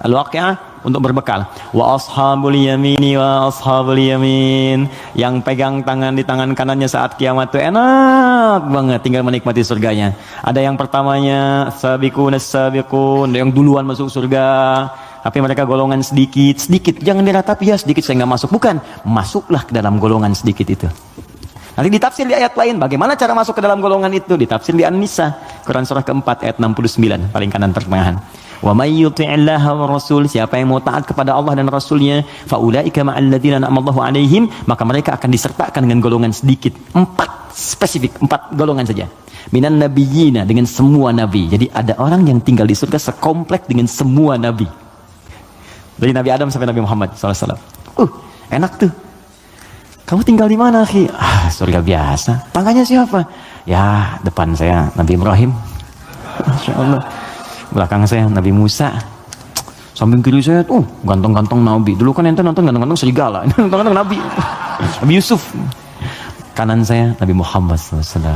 Al-Waqi'ah untuk berbekal. Wa ashabul yamini wa ashabul yamin. Yang pegang tangan di tangan kanannya saat kiamat itu enak banget, tinggal menikmati surganya. Ada yang pertamanya sabiqun, yang duluan masuk surga. Tapi mereka golongan sedikit. Jangan diratapi, ya sedikit saya nggak masuk. Bukan, masuklah ke dalam golongan sedikit itu. Nanti ditafsir di ayat lain, bagaimana cara masuk ke dalam golongan itu? Ditafsir di An-Nisa, Quran surah keempat ayat 69, paling kanan pertengahan. Wa may yuti'illaha wa rasul, siapa yang mau taat kepada Allah dan Rasulnya, fa ulaika ma'al ladzina an'amallahu 'alaihim, maka mereka akan disertakan dengan golongan sedikit. 4 spesifik, 4 golongan saja. Minan nabiyyina, dengan semua nabi. Jadi ada orang yang tinggal di surga sekomplek dengan semua nabi. Dari Nabi Adam sampai Nabi Muhammad SAW. Enak tuh. Kamu tinggal di mana, akhi? Surga biasa. Tangganya siapa? Ya, depan saya Nabi Ibrahim. Masya Allah. Belakang saya Nabi Musa. Samping kiri saya tuh ganteng-ganteng Nabi. Dulu kan ente nonton ganteng-ganteng serigala. Ini ganteng-ganteng Nabi. Nabi Yusuf. Kanan saya Nabi Muhammad SAW.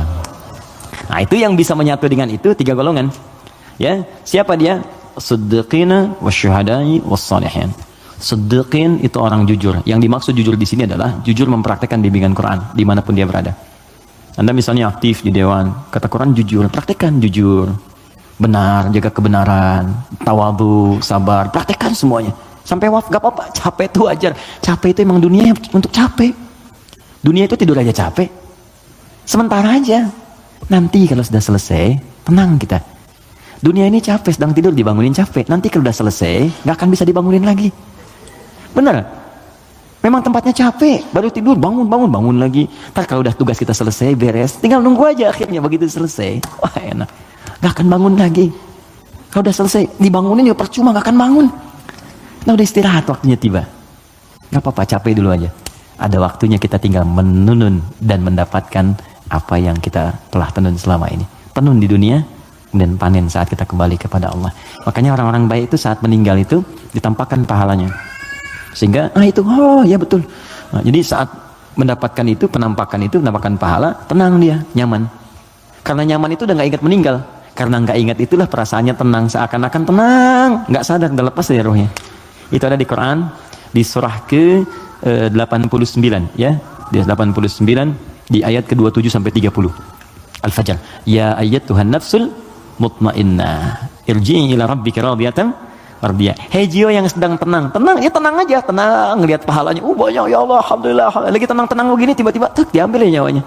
Nah, itu yang bisa menyatu dengan itu 3 golongan. Ya, siapa dia? Siddiqina wasyuhada'i wassalihin. Siddiqin itu orang jujur. Yang dimaksud jujur di sini adalah jujur mempraktekkan bimbingan Quran dimanapun dia berada. Anda misalnya aktif di dewan, kata Quran jujur, praktekkan jujur, benar, jaga kebenaran, tawadhu, sabar, praktekkan semuanya. Sampai gak apa-apa, capek itu wajar. Capek itu emang dunia untuk capek. Dunia itu tidur aja capek. Sementara aja. Nanti kalau sudah selesai, tenang kita. Dunia ini capek, sedang tidur dibangunin capek. Nanti kalau udah selesai, nggak akan bisa dibangunin lagi. Bener? Memang tempatnya capek, baru tidur, bangun lagi. Ntar kalau udah tugas kita selesai, beres, tinggal nunggu aja akhirnya begitu selesai. Wah enak, nggak akan bangun lagi. Kalau udah selesai, dibangunin ya percuma, nggak akan bangun. Nah udah istirahat, waktunya tiba. Nggak apa-apa, capek dulu aja. Ada waktunya kita tinggal menunun dan mendapatkan apa yang kita telah tenun selama ini. Tenun di dunia, dan panen saat kita kembali kepada Allah. Makanya orang-orang baik itu saat meninggal itu ditampakkan pahalanya. Sehingga itu ya betul. Nah, jadi saat mendapatkan itu, penampakan pahala, tenang dia, nyaman. Karena nyaman itu udah nggak ingat meninggal. Karena nggak ingat itulah perasaannya tenang, seakan-akan tenang, nggak sadar, udah lepas dari rohnya. Itu ada di Quran di surah ke 89 ya, di 89 di ayat ke-27 sampai 30. Al-Fajr. Ya ayyatuhan nafsul mutmainnah irji'i ila rabbika radiyatan mardiyah. Hei jiwa yang sedang tenang ya tenang aja, tenang ngelihat pahalanya. Banyak ya Allah, alhamdulillah. Lagi tenang-tenang begini tiba-tiba diambil ya nyawanya.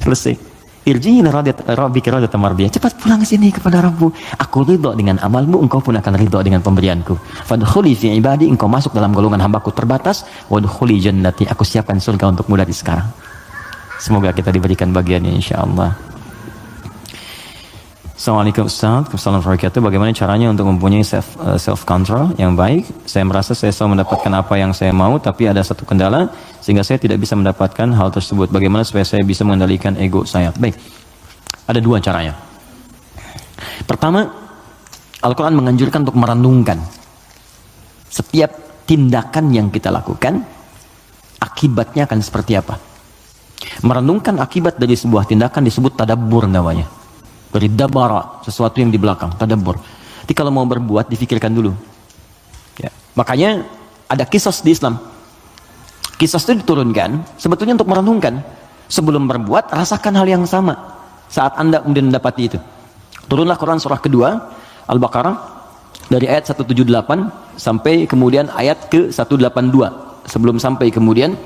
Selesai. Irji'i ila rabbika radiyatan mardiyah. Cepat pulang ke sini kepada Rabbmu. Aku ridha dengan amalmu, engkau pun akan ridha dengan pemberianku. Fadkhuli fi ibadi, engkau masuk dalam golongan hambaku terbatas. Wadkhuli jannati, aku siapkan surga untukmu dari sekarang. Semoga kita diberikan bagiannya insyaallah. Assalamualaikum Ustaz, Assalamualaikum warahmatullahi wabarakatuh. Bagaimana caranya untuk mempunyai self control yang baik? Saya merasa saya selalu mendapatkan apa yang saya mau, tapi ada satu kendala sehingga saya tidak bisa mendapatkan hal tersebut. Bagaimana supaya saya bisa mengendalikan ego saya? Baik, ada dua caranya. Pertama, Al-Quran menganjurkan untuk merenungkan setiap tindakan yang kita lakukan, akibatnya akan seperti apa. Merenungkan akibat dari sebuah tindakan disebut tadabbur namanya. Dari dabara, sesuatu yang di belakang, tadabbur. Jadi kalau mau berbuat, difikirkan dulu. Ya. Makanya ada kisos di Islam. Kisos itu diturunkan sebetulnya untuk merenungkan. Sebelum berbuat, rasakan hal yang sama saat Anda kemudian mendapati itu. Turunlah Quran surah kedua, Al-Baqarah, dari ayat 178 sampai kemudian ayat ke 182. Sebelum sampai kemudian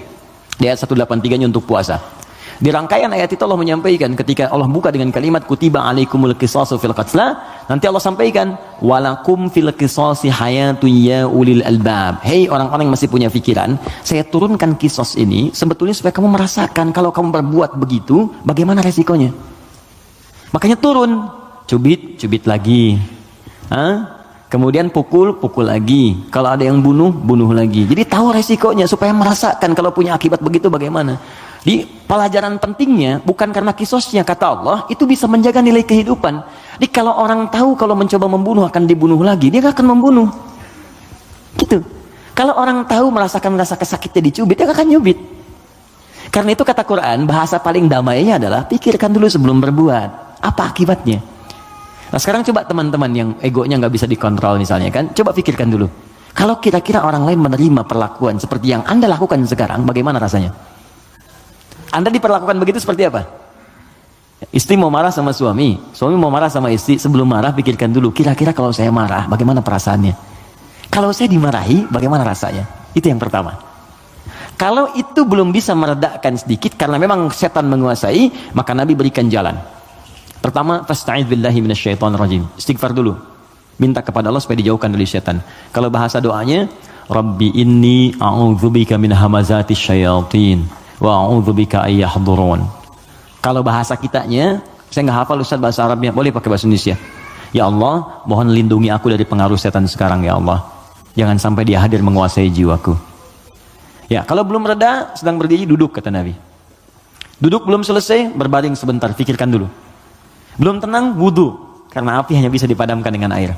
di ayat 183-nya untuk puasa. Di rangkaian ayat itu Allah menyampaikan ketika Allah buka dengan kalimat kutiba alaikumul qisasu fil qatla, nanti Allah sampaikan walakum fil qisasi hayatun ya ulil albab. Hei orang-orang yang masih punya pikiran, saya turunkan kisos ini sebetulnya supaya kamu merasakan kalau kamu berbuat begitu bagaimana resikonya. Makanya turun, cubit lagi. Kemudian pukul lagi. Kalau ada yang bunuh lagi. Jadi tahu resikonya supaya merasakan kalau punya akibat begitu bagaimana. Di pelajaran pentingnya bukan karena kisosnya, kata Allah itu bisa menjaga nilai kehidupan. Jadi kalau orang tahu kalau mencoba membunuh akan dibunuh lagi, dia gak akan membunuh. Gitu. Kalau orang tahu merasakan rasa kesakitnya dicubit, dia gak akan nyubit. Karena itu kata Quran, bahasa paling damainya adalah pikirkan dulu sebelum berbuat. Apa akibatnya? Nah sekarang coba teman-teman yang egonya gak bisa dikontrol misalnya kan, coba pikirkan dulu. Kalau kira-kira orang lain menerima perlakuan seperti yang Anda lakukan sekarang, bagaimana rasanya? Anda diperlakukan begitu seperti apa? Istri mau marah sama suami mau marah sama istri, sebelum marah pikirkan dulu, kira-kira kalau saya marah bagaimana perasaannya? Kalau saya dimarahi bagaimana rasanya? Itu yang pertama. Kalau itu belum bisa meredakan sedikit karena memang setan menguasai, maka Nabi berikan jalan. Pertama, fasta'idz billahi minasyaitonir rajim. Istighfar dulu. Minta kepada Allah supaya dijauhkan dari setan. Kalau bahasa doanya, Rabbi inni a'udzubika min hamazati syayatin wa a'udzubika ayyahdurun. Kalau bahasa kitanya, saya nggak hafal Ustaz bahasa Arabnya, boleh pakai bahasa Indonesia. Ya Allah, mohon lindungi aku dari pengaruh setan sekarang ya Allah. Jangan sampai dia hadir menguasai jiwaku. Ya, kalau belum reda, sedang berdiri, duduk kata Nabi. Duduk belum selesai, berbaring sebentar, pikirkan dulu. Belum tenang, wudu, karena api hanya bisa dipadamkan dengan air.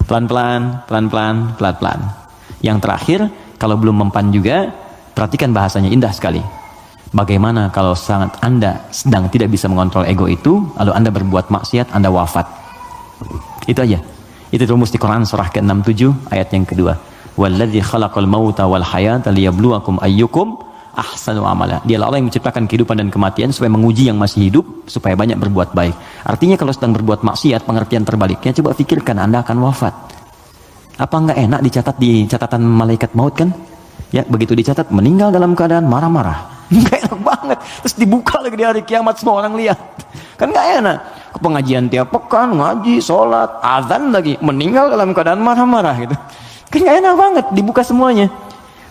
Pelan-pelan. Yang terakhir, kalau belum mempan juga, perhatikan bahasanya, indah sekali. Bagaimana kalau sangat Anda sedang tidak bisa mengontrol ego itu, lalu Anda berbuat maksiat, Anda wafat. Itu aja. Itu rumus di Quran surah ke-67 ayat yang kedua. Walladzi khalaqal mauta wal hayata liyabluwakum ayyukum ahsanu amala. Dialah Allah yang menciptakan kehidupan dan kematian supaya menguji yang masih hidup supaya banyak berbuat baik. Artinya kalau sedang berbuat maksiat, pengertian terbaliknya, coba pikirkan Anda akan wafat. Apa enggak enak dicatat di catatan malaikat maut kan? Ya, begitu dicatat meninggal dalam keadaan marah-marah. Nggak enak banget. Terus dibuka lagi di hari kiamat semua orang lihat. Kan nggak enak. ke pengajian tiap pekan, ngaji, sholat, azan lagi, meninggal dalam keadaan marah-marah gitu. Kan gak enak banget, dibuka semuanya.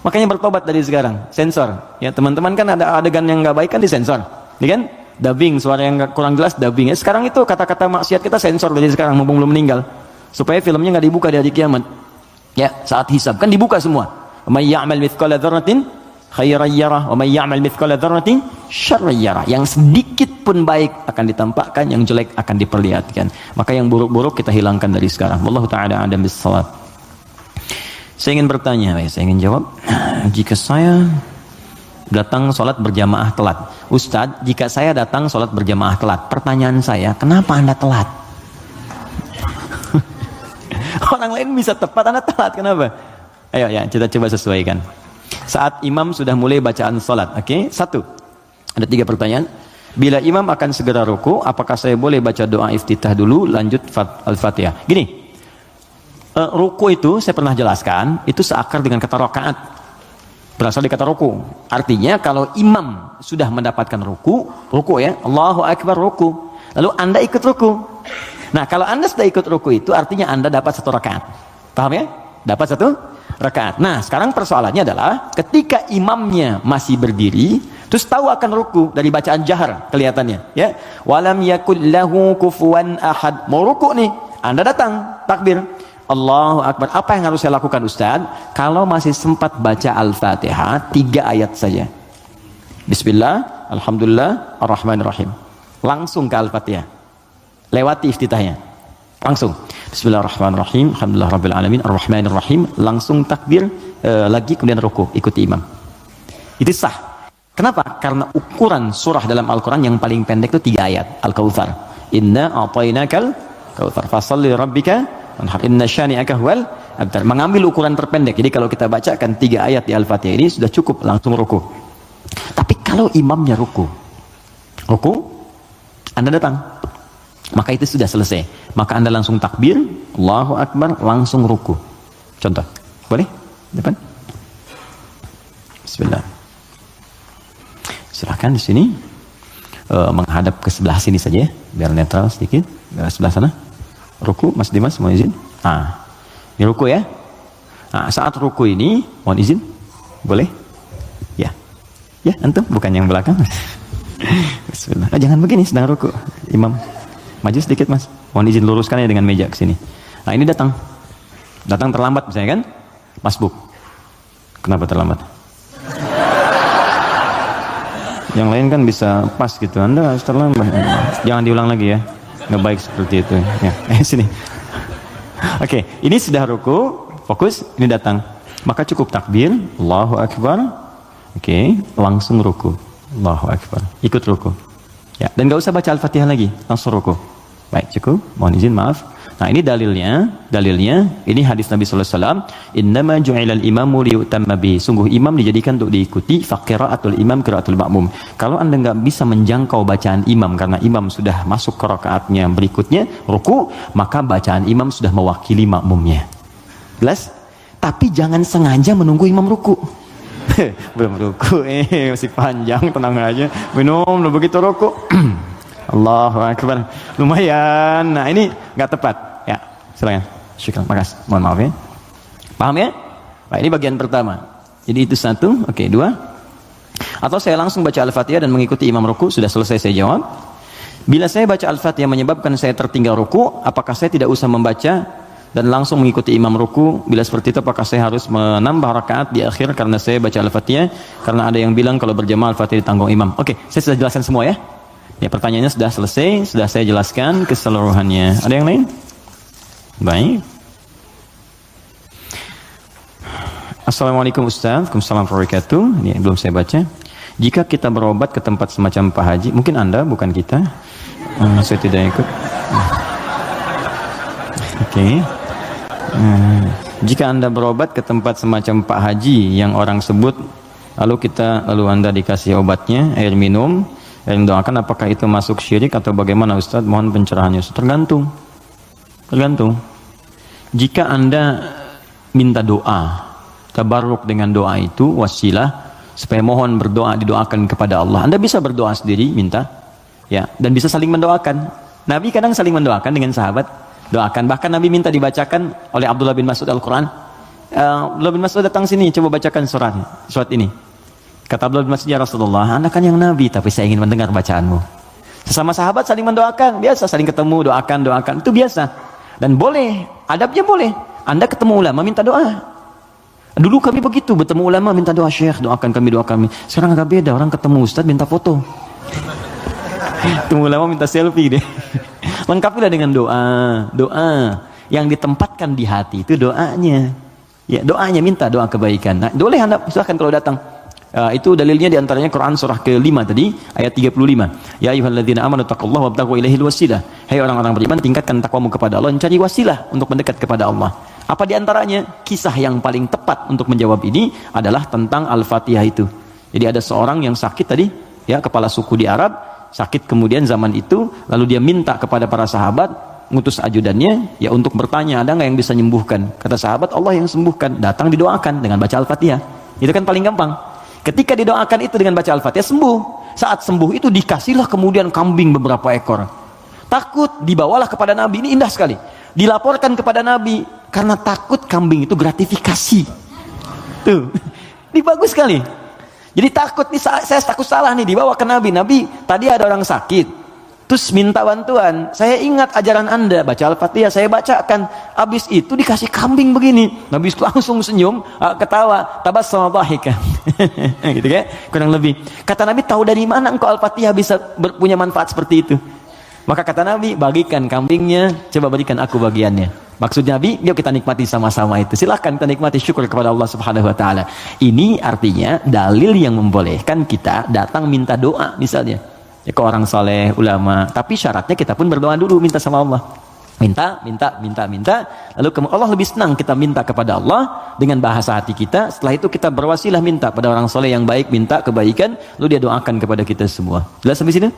Makanya bertobat dari sekarang, sensor. Ya teman-teman kan ada adegan yang nggak baik kan disensor, ya kan? Dubbing, suara yang kurang jelas dubbing. Ya, sekarang itu kata-kata maksiat kita sensor dari sekarang, mumpung belum meninggal, supaya filmnya nggak dibuka di hari kiamat. Ya saat hisab kan dibuka semua. May ya'mal mithqala dzarratin khairan yarah, wa may ya'mal mithqala dzarratin syarran yarah. Yang sedikit pun baik akan ditampakkan, yang jelek akan diperlihatkan. Maka yang buruk-buruk kita hilangkan dari sekarang. Wallahu taala a'lam bissawab. Saya ingin bertanya, saya ingin jawab. Jika saya datang sholat berjamaah telat, Ustadz, jika saya datang sholat berjamaah telat, pertanyaan saya, kenapa Anda telat? Orang lain bisa tepat, Anda telat, kenapa? Ayo ya, kita coba sesuaikan. Saat imam sudah mulai bacaan sholat, oke? Satu, ada 3 pertanyaan. Bila imam akan segera ruku, apakah saya boleh baca doa iftitah dulu, lanjut al-fatihah? Gini, ruku itu saya pernah jelaskan, itu seakar dengan kata rakaat, berasal dari kata ruku. Artinya kalau imam sudah mendapatkan ruku ya, Allahu Akbar ruku, lalu anda ikut ruku. Nah kalau anda sudah ikut ruku itu artinya anda dapat 1 rakaat, paham ya? Dapat 1 rakaat. Nah sekarang persoalannya adalah ketika imamnya masih berdiri, terus tahu akan ruku dari bacaan jahar kelihatannya, ya. Walam yakul lahu kufuwan ahad, mau ruku nih, anda datang takbir Allahu Akbar. Apa yang harus saya lakukan Ustaz? Kalau masih sempat baca Al-Fatihah 3 ayat saja. Bismillah, Alhamdulillah, Ar-Rahmanir-Rahim. Langsung ke Al-Fatihah. Lewati iftitahnya. Langsung. Bismillahirrahmanirrahim, Alhamdulillah Rabbil Alamin, Ar-Rahmanir-Rahim. Langsung takbir, lagi kemudian ruku, ikuti imam. Itu sah. Kenapa? Karena ukuran surah dalam Al-Quran yang paling pendek itu 3 ayat. Al-Kautsar. Inna a'tainakal kautsar fasalli rabbika inna syani'aka huwal abtar. Mengambil ukuran terpendek. Jadi kalau kita bacakan 3 ayat di Al-Fatihah ini sudah cukup, langsung ruku. Tapi kalau imamnya ruku, Anda datang, maka itu sudah selesai. Maka Anda langsung takbir, Allahu Akbar, langsung ruku. Contoh, boleh? Depan. Bismillah. Silakan di sini menghadap ke sebelah sini saja, biar netral sedikit. Biar sebelah sana. Ruku, Mas Dimas, mohon izin. Ini ruku ya. Saat ruku ini, mohon izin, boleh? Ya, antum, bukan yang belakang. Bismillah. Jangan begini, sedang ruku. Imam, maju sedikit Mas. Mohon izin luruskan ya dengan meja ke sini. Nah ini datang terlambat misalnya kan? Mas Buk, kenapa terlambat? Yang lain kan bisa pas gitu, Anda harus terlambat. Jangan diulang lagi ya. Nggak baik seperti itu ya. Sini. Oke, ini sudah ruku, fokus, ini datang, maka cukup takbir Allahu Akbar. Oke, langsung ruku, Allahu Akbar, ikut ruku ya, dan nggak usah baca Al-Fatihah lagi, langsung ruku. Baik, cukup, mohon izin, maaf. Nah ini dalilnya ini hadis Nabi SAW, innama ju'ilal imamu liyutamma bihi, sungguh imam dijadikan untuk diikuti, faqira'atul imam qira'atul ma'mum. Kalau anda nggak bisa menjangkau bacaan imam karena imam sudah masuk ke rakaatnya berikutnya, ruku, maka bacaan imam sudah mewakili makmumnya. Jelas? Tapi jangan sengaja menunggu imam ruku. Belum ruku, masih panjang, tenang aja, minum, begitu ruku. Allahu Akbar, lumayan. Nah ini nggak tepat ya, silakan. Syukran, makasih, mohon maaf ya. Paham ya? Nah ini bagian pertama. Jadi itu 1, oke, 2. Atau saya langsung baca Al-Fatihah dan mengikuti imam ruku, sudah selesai saya jawab. Bila saya baca Al-Fatihah menyebabkan saya tertinggal ruku, apakah saya tidak usah membaca dan langsung mengikuti imam ruku? Bila seperti itu, apakah saya harus menambah rakaat di akhir karena saya baca Al-Fatihah? Karena ada yang bilang kalau berjamaah Al-Fatihah ditanggung imam. Oke, saya sudah jelaskan semua ya. Ya, pertanyaannya sudah selesai, sudah saya jelaskan keseluruhannya. Ada yang lain? Baik. Assalamualaikum Ustaz. Waalaikumsalam warahmatullahi wabarakatuh. Ini belum saya baca. Jika kita berobat ke tempat semacam Pak Haji, mungkin Anda, bukan kita. Saya tidak ikut. Oke. Jika Anda berobat ke tempat semacam Pak Haji yang orang sebut, lalu Anda dikasih obatnya, air minum, yang doakan, apakah itu masuk syirik atau bagaimana Ustaz? Mohon pencerahannya. Tergantung. Jika Anda minta doa, tabarruk dengan doa itu, wasilah, supaya mohon berdoa, didoakan kepada Allah. Anda bisa berdoa sendiri, minta, ya, dan bisa saling mendoakan. Nabi kadang saling mendoakan dengan sahabat, doakan. Bahkan Nabi minta dibacakan oleh Abdullah bin Mas'ud Al-Quran. Abdullah bin Mas'ud datang sini, coba bacakan surat ini. Kata Abdullah bin Mas'ud, ya Rasulullah, Anda kan yang Nabi, tapi saya ingin mendengar bacaanmu. Sesama sahabat saling mendoakan, biasa saling ketemu, doakan, itu biasa. Dan boleh, adabnya boleh. Anda ketemu ulama, minta doa. Dulu kami begitu, bertemu ulama, minta doa, Syekh, doakan kami. Sekarang agak beda, orang ketemu Ustaz, minta foto. Ketemu ulama, minta selfie deh. Lengkapilah dengan doa yang ditempatkan di hati, itu doanya. Ya, doanya, minta doa kebaikan. Nah, boleh Anda, silahkan kalau datang. Itu dalilnya diantaranya Quran surah ke-5 tadi ayat 35. Ya ayyuhalladzina amanu taqullaha wabtaghu ilaihil wasilah. Hai orang-orang beriman, tingkatkan takwamu kepada Allah dan cari wasilah untuk mendekat kepada Allah. Apa diantaranya? Kisah yang paling tepat untuk menjawab ini adalah tentang Al-Fatihah itu. Jadi ada seorang yang sakit tadi, ya, kepala suku di Arab, sakit kemudian zaman itu, lalu dia minta kepada para sahabat, ngutus ajudannya, ya, untuk bertanya ada nggak yang bisa menyembuhkan. Kata sahabat, Allah yang sembuhkan. Datang didoakan dengan baca Al-Fatihah. Itu kan paling gampang. Ketika didoakan itu dengan baca Al-Fatihah, sembuh. Saat sembuh itu dikasihlah kemudian kambing beberapa ekor. Takut, dibawalah kepada Nabi. Ini indah sekali. Dilaporkan kepada Nabi karena takut kambing itu gratifikasi. Tuh, ini bagus sekali. Jadi takut nih, saya takut salah nih, dibawa ke Nabi. Nabi, tadi ada orang sakit, terus minta bantuan. Saya ingat ajaran Anda, baca Al-Fatihah, saya bacakan. Habis itu dikasih kambing begini. Nabi langsung senyum, ketawa, tabassama dhahikan. Gitu kan? Kurang lebih. Kata Nabi, tahu dari mana engkau Al-Fatihah bisa punya manfaat seperti itu? Maka kata Nabi, bagikan kambingnya, coba berikan aku bagiannya. Maksud Nabi, yuk kita nikmati sama-sama itu. Silahkan kita nikmati, syukur kepada Allah Subhanahu Wa Taala. Ini artinya dalil yang membolehkan kita datang minta doa misalnya. Ya, ke orang soleh, ulama. Tapi syaratnya kita pun berdoa dulu, minta sama Allah. Minta. Lalu Allah lebih senang kita minta kepada Allah dengan bahasa hati kita. Setelah itu kita berwasilah minta pada orang soleh yang baik, minta kebaikan, lalu dia doakan kepada kita semua. Jelas sampai sini?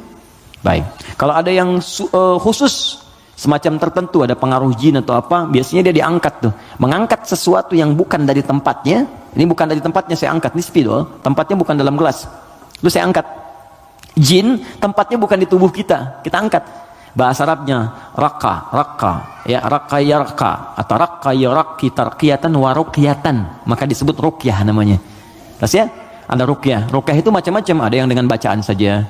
Baik. Kalau ada yang khusus, semacam tertentu, ada pengaruh jin atau apa, biasanya dia diangkat tuh. Mengangkat sesuatu yang bukan dari tempatnya. Ini bukan dari tempatnya, saya angkat. Ini spidol, tempatnya bukan dalam gelas. Lalu saya angkat. Jin tempatnya bukan di tubuh kita angkat. Bahasa Arabnya raka, ya, raka atau raka yaraki tarqiyatan wa ruqyatan, maka disebut ruqyah namanya. Terus ya, ada ruqyah itu macam-macam, ada yang dengan bacaan saja,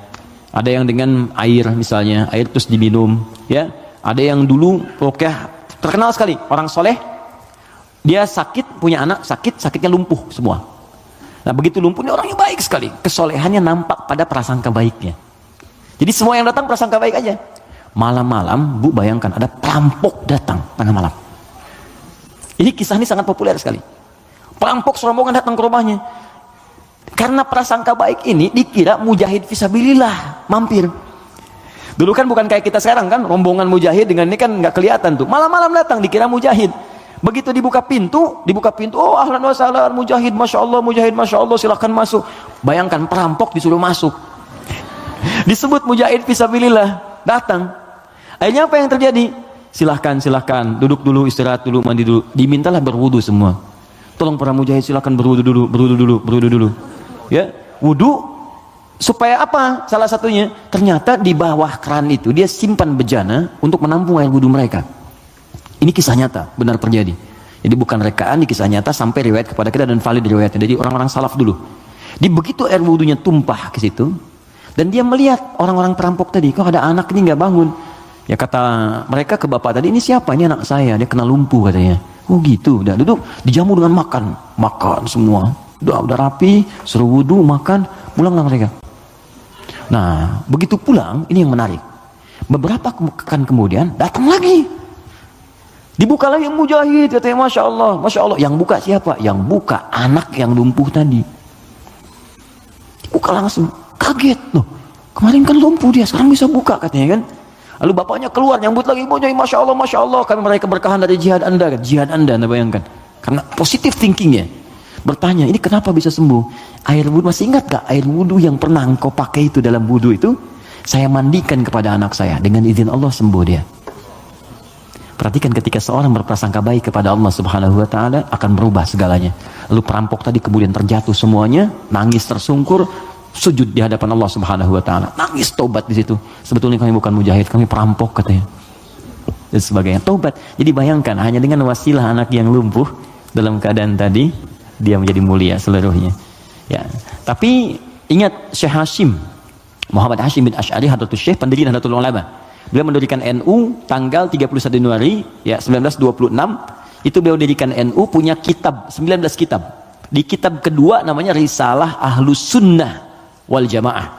ada yang dengan air misalnya, air terus diminum, ya. Ada yang dulu ruqyah terkenal sekali, orang soleh, dia sakit, punya anak sakitnya lumpuh semua. Nah, begitu lumpuh, ini orangnya baik sekali. Kesolehannya nampak pada prasangka baiknya. Jadi semua yang datang prasangka baik aja. Malam-malam, Bu, bayangkan ada perampok datang tengah malam. Ini kisah ini sangat populer sekali. Perampok serombongan datang ke rumahnya. Karena prasangka baik ini dikira mujahid fisabilillah, mampir. Dulu kan bukan kayak kita sekarang kan, rombongan mujahid dengan ini kan nggak kelihatan tuh. Malam-malam datang dikira mujahid. Begitu dibuka pintu, oh ahlan wa sahlan mujahid, masya Allah, silahkan masuk. Bayangkan perampok disuruh masuk. Disebut mujahid fisabilillah, datang. Akhirnya apa yang terjadi? Silahkan, duduk dulu, istirahat dulu, mandi dulu. Dimintalah berwudu semua. Tolong para mujahid silahkan berwudu dulu. Ya, wudu supaya apa? Salah satunya, ternyata di bawah keran itu dia simpan bejana untuk menampung air wudu mereka. Ini kisah nyata, benar terjadi. Jadi bukan rekaan, di kisah nyata sampai riwayat kepada kita dan valid riwayatnya. Jadi orang-orang salaf dulu. Di begitu air wudunya tumpah ke situ, dan dia melihat orang-orang perampok tadi, kok ada anak ini nggak bangun. Ya kata mereka ke bapak tadi, ini siapa? Ini anak saya, dia kena lumpuh katanya. Oh gitu, udah duduk, dijamu dengan makan semua. Udah rapi, suruh wudu, makan, pulanglah mereka. Nah, begitu pulang, ini yang menarik. Beberapa pekan kemudian datang lagi. Dibuka lagi yang mujahid, katanya masya Allah. Yang buka siapa? Yang buka anak yang lumpuh tadi. Buka langsung, kaget loh. Kemarin kan lumpuh dia, sekarang bisa buka katanya kan. Lalu bapaknya keluar nyambut lagi, masya Allah, kami meraih keberkahan dari jihad anda, anda bayangkan. Karena positif thinkingnya. Bertanya, ini kenapa bisa sembuh? Air wudhu, masih ingat gak air wudhu yang pernah engkau pakai itu dalam wudhu itu? Saya mandikan kepada anak saya, dengan izin Allah sembuh dia. Perhatikan ketika seorang berprasangka baik kepada Allah Subhanahu Wa Taala akan berubah segalanya. Lalu perampok tadi kemudian terjatuh semuanya, nangis tersungkur, sujud di hadapan Allah Subhanahu wa taala. Nangis tobat di situ. Sebetulnya kami bukan mujahid, kami perampok katanya. Dan sebagainya. Tobat. Jadi bayangkan hanya dengan wasilah anak yang lumpuh dalam keadaan tadi dia menjadi mulia seluruhnya. Ya. Tapi ingat Syekh Hashim Muhammad Hashim bin Asy'ari Hadratus Syekh, pendiri Nahdlatul Ulama. Beliau mendirikan NU tanggal 31 Januari ya 1926. Itu beliau dirikan NU, punya kitab 19 kitab. Di kitab kedua namanya Risalah Ahlus Sunnah wal Jamaah.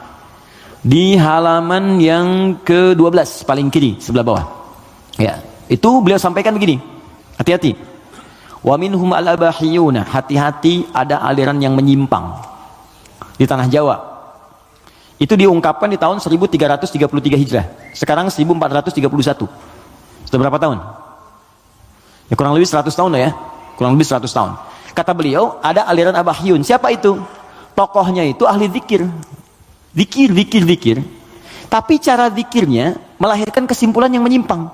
Di halaman yang ke-12 paling kiri sebelah bawah. Ya, itu beliau sampaikan begini. Hati-hati. Wa minhum al-abahiyuna, hati-hati ada aliran yang menyimpang di tanah Jawa. Itu diungkapkan di tahun 1333 Hijrah. Sekarang 1431. Sudah berapa tahun? Ya kurang lebih 100 tahun lah ya. Kurang lebih 100 tahun. Kata beliau, ada aliran Abahyun. Siapa itu? Tokohnya itu ahli zikir. Zikir. Tapi cara zikirnya melahirkan kesimpulan yang menyimpang.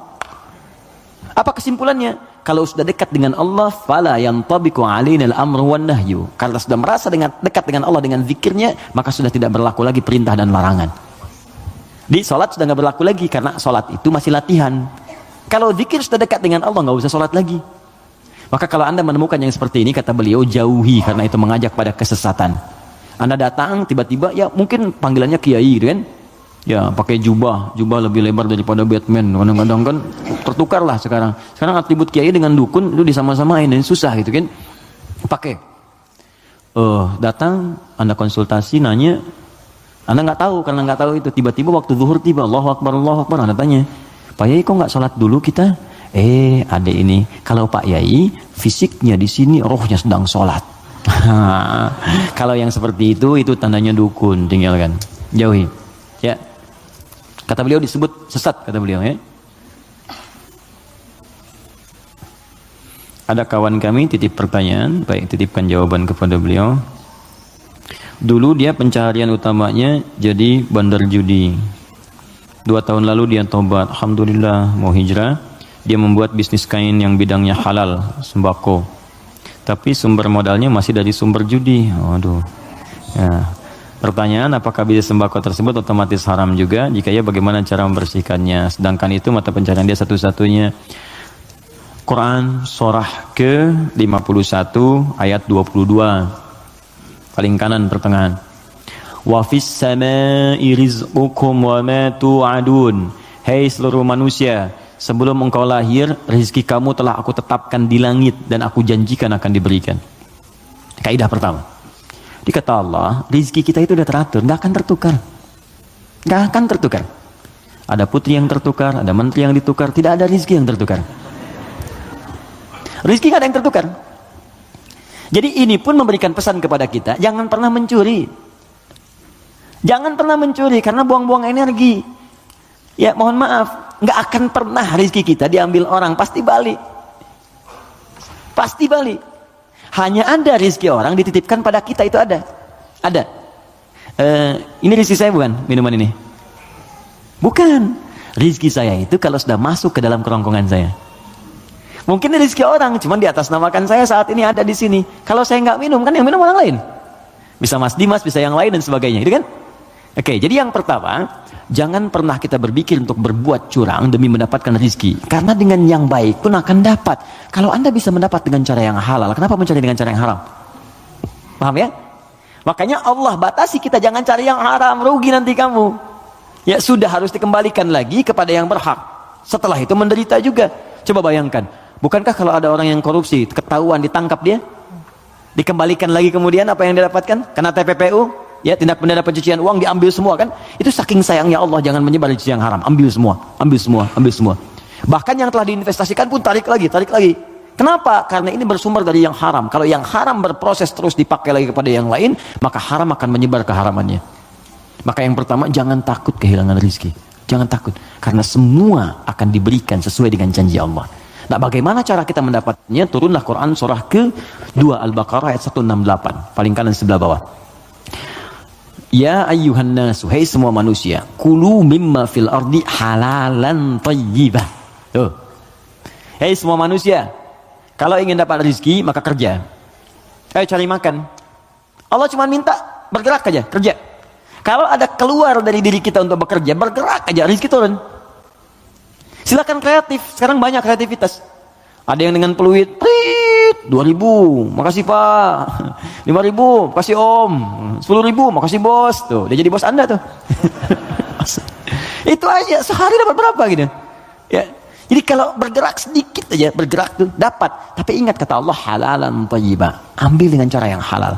Apa kesimpulannya? Kalau sudah dekat dengan Allah, fala yantabiqu alaina al-amru wan nahyu. Kalau sudah merasa dekat dengan Allah dengan zikirnya, maka sudah tidak berlaku lagi perintah dan larangan. Di salat sudah nggak berlaku lagi karena salat itu masih latihan. Kalau zikir sudah dekat dengan Allah, nggak usah salat lagi. Maka kalau Anda menemukan yang seperti ini, kata beliau, jauhi, karena itu mengajak pada kesesatan. Anda datang tiba-tiba, ya mungkin panggilannya kiai gitu kan, ya pakai jubah lebih lebar daripada Batman, kadang-kadang kan tertukar lah sekarang atribut kiai dengan dukun itu disama-samain dan susah gitu kan. Pakai datang Anda konsultasi, nanya, Anda nggak tahu, karena nggak tahu itu, tiba-tiba waktu zuhur tiba, Allahu Akbar, Anda tanya, Pak Yai kok nggak sholat dulu kita? Ada ini, kalau Pak Yai fisiknya di sini, rohnya sedang sholat. Kalau yang seperti itu tandanya dukun, tinggalkan, jauhi. Ya, kata beliau disebut sesat, kata beliau ya. Ada kawan kami titip pertanyaan, baik titipkan jawaban kepada beliau. Dulu dia pencaharian utamanya jadi bandar judi. 2 tahun lalu dia tobat, alhamdulillah, mau hijrah. Dia membuat bisnis kain yang bidangnya halal, sembako. Tapi sumber modalnya masih dari sumber judi. Waduh. Ya. Pertanyaan, apakah bisnis sembako tersebut otomatis haram juga? Jika ya, bagaimana cara membersihkannya? Sedangkan itu mata pencarian dia satu-satunya. Quran surah ke-51 ayat 22. Paling kanan pertengahan. Wa fis samai rizqukum wa ma tu'adun. Hei seluruh manusia, sebelum engkau lahir, rezeki kamu telah aku tetapkan di langit dan aku janjikan akan diberikan. Kaidah pertama. Dikata Allah, rezeki kita itu sudah teratur, nggak akan tertukar. Nggak akan tertukar. Ada putri yang tertukar, ada menteri yang ditukar, tidak ada rezeki yang tertukar. Rezeki nggak ada yang tertukar. Jadi ini pun memberikan pesan kepada kita, jangan pernah mencuri. Jangan pernah mencuri karena buang-buang energi. Ya mohon maaf, nggak akan pernah rezeki kita diambil orang, pasti balik. Pasti balik. Hanya ada rezeki orang dititipkan pada kita, itu ada. Ada. Ini rezeki saya bukan minuman ini? Bukan. Rezeki saya itu kalau sudah masuk ke dalam kerongkongan saya. Mungkin rezeki orang, cuman di atas namakan saya saat ini ada di sini. Kalau saya nggak minum, kan yang minum orang lain. Bisa Mas Dimas, bisa yang lain dan sebagainya, gitu kan? Oke, jadi yang pertama, jangan pernah kita berpikir untuk berbuat curang demi mendapatkan rezeki. Karena dengan yang baik pun akan dapat. Kalau Anda bisa mendapat dengan cara yang halal, kenapa mencari dengan cara yang haram? Paham ya? Makanya Allah batasi kita, jangan cari yang haram, rugi nanti kamu. Ya sudah, harus dikembalikan lagi kepada yang berhak. Setelah itu menderita juga. Coba bayangkan, bukankah kalau ada orang yang korupsi, ketahuan, ditangkap dia, dikembalikan lagi kemudian apa yang didapatkan? Kena TPPU, ya tindak pidana pencucian uang, diambil semua kan? Itu saking sayangnya Allah, jangan menyebar rezeki yang haram, ambil semua, ambil semua, ambil semua. Bahkan yang telah diinvestasikan pun tarik lagi, tarik lagi. Kenapa? Karena ini bersumber dari yang haram. Kalau yang haram berproses terus dipakai lagi kepada yang lain, maka haram akan menyebar keharamannya. Maka yang pertama, jangan takut kehilangan rezeki. Jangan takut, karena semua akan diberikan sesuai dengan janji Allah. Nah, bagaimana cara kita mendapatnya? Turunlah Quran surah ke-2 Al-Baqarah ayat 168, paling kanan sebelah bawah. Ya ayyuhan nasu, hai semua manusia, kulu mimma fil ardi halalan thayyibah. Tuh. Hai semua manusia, kalau ingin dapat rezeki maka kerja. Ayo cari makan. Allah cuma minta bergerak aja, kerja. Kalau ada keluar dari diri kita untuk bekerja, bergerak aja, rezeki turun. Silakan kreatif, sekarang banyak kreativitas. Ada yang dengan peluit, 2.000, makasih Pak. 5.000, makasih Om. 10.000, makasih Bos. Tuh, dia jadi bos Anda tuh. Itu aja, sehari dapat berapa gitu. Ya. Jadi kalau bergerak sedikit aja, bergerak tuh dapat. Tapi ingat kata Allah, halalan thayyibah. Ambil dengan cara yang halal.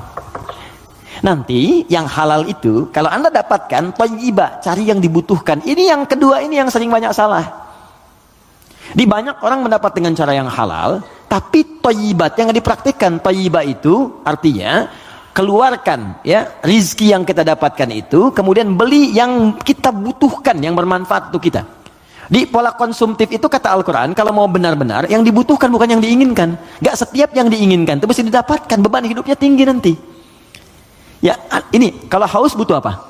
Nanti yang halal itu kalau Anda dapatkan thayyibah, cari yang dibutuhkan. Ini yang kedua, ini yang sering banyak salah. Di banyak orang mendapat dengan cara yang halal, tapi thayyibat yang dipraktikkan. Thayyibah itu artinya keluarkan ya rizki yang kita dapatkan itu, kemudian beli yang kita butuhkan, yang bermanfaat untuk kita. Di pola konsumtif itu kata Al-Quran, kalau mau benar-benar yang dibutuhkan bukan yang diinginkan. Gak setiap yang diinginkan itu mesti didapatkan, beban hidupnya tinggi nanti. Ya ini kalau haus butuh apa?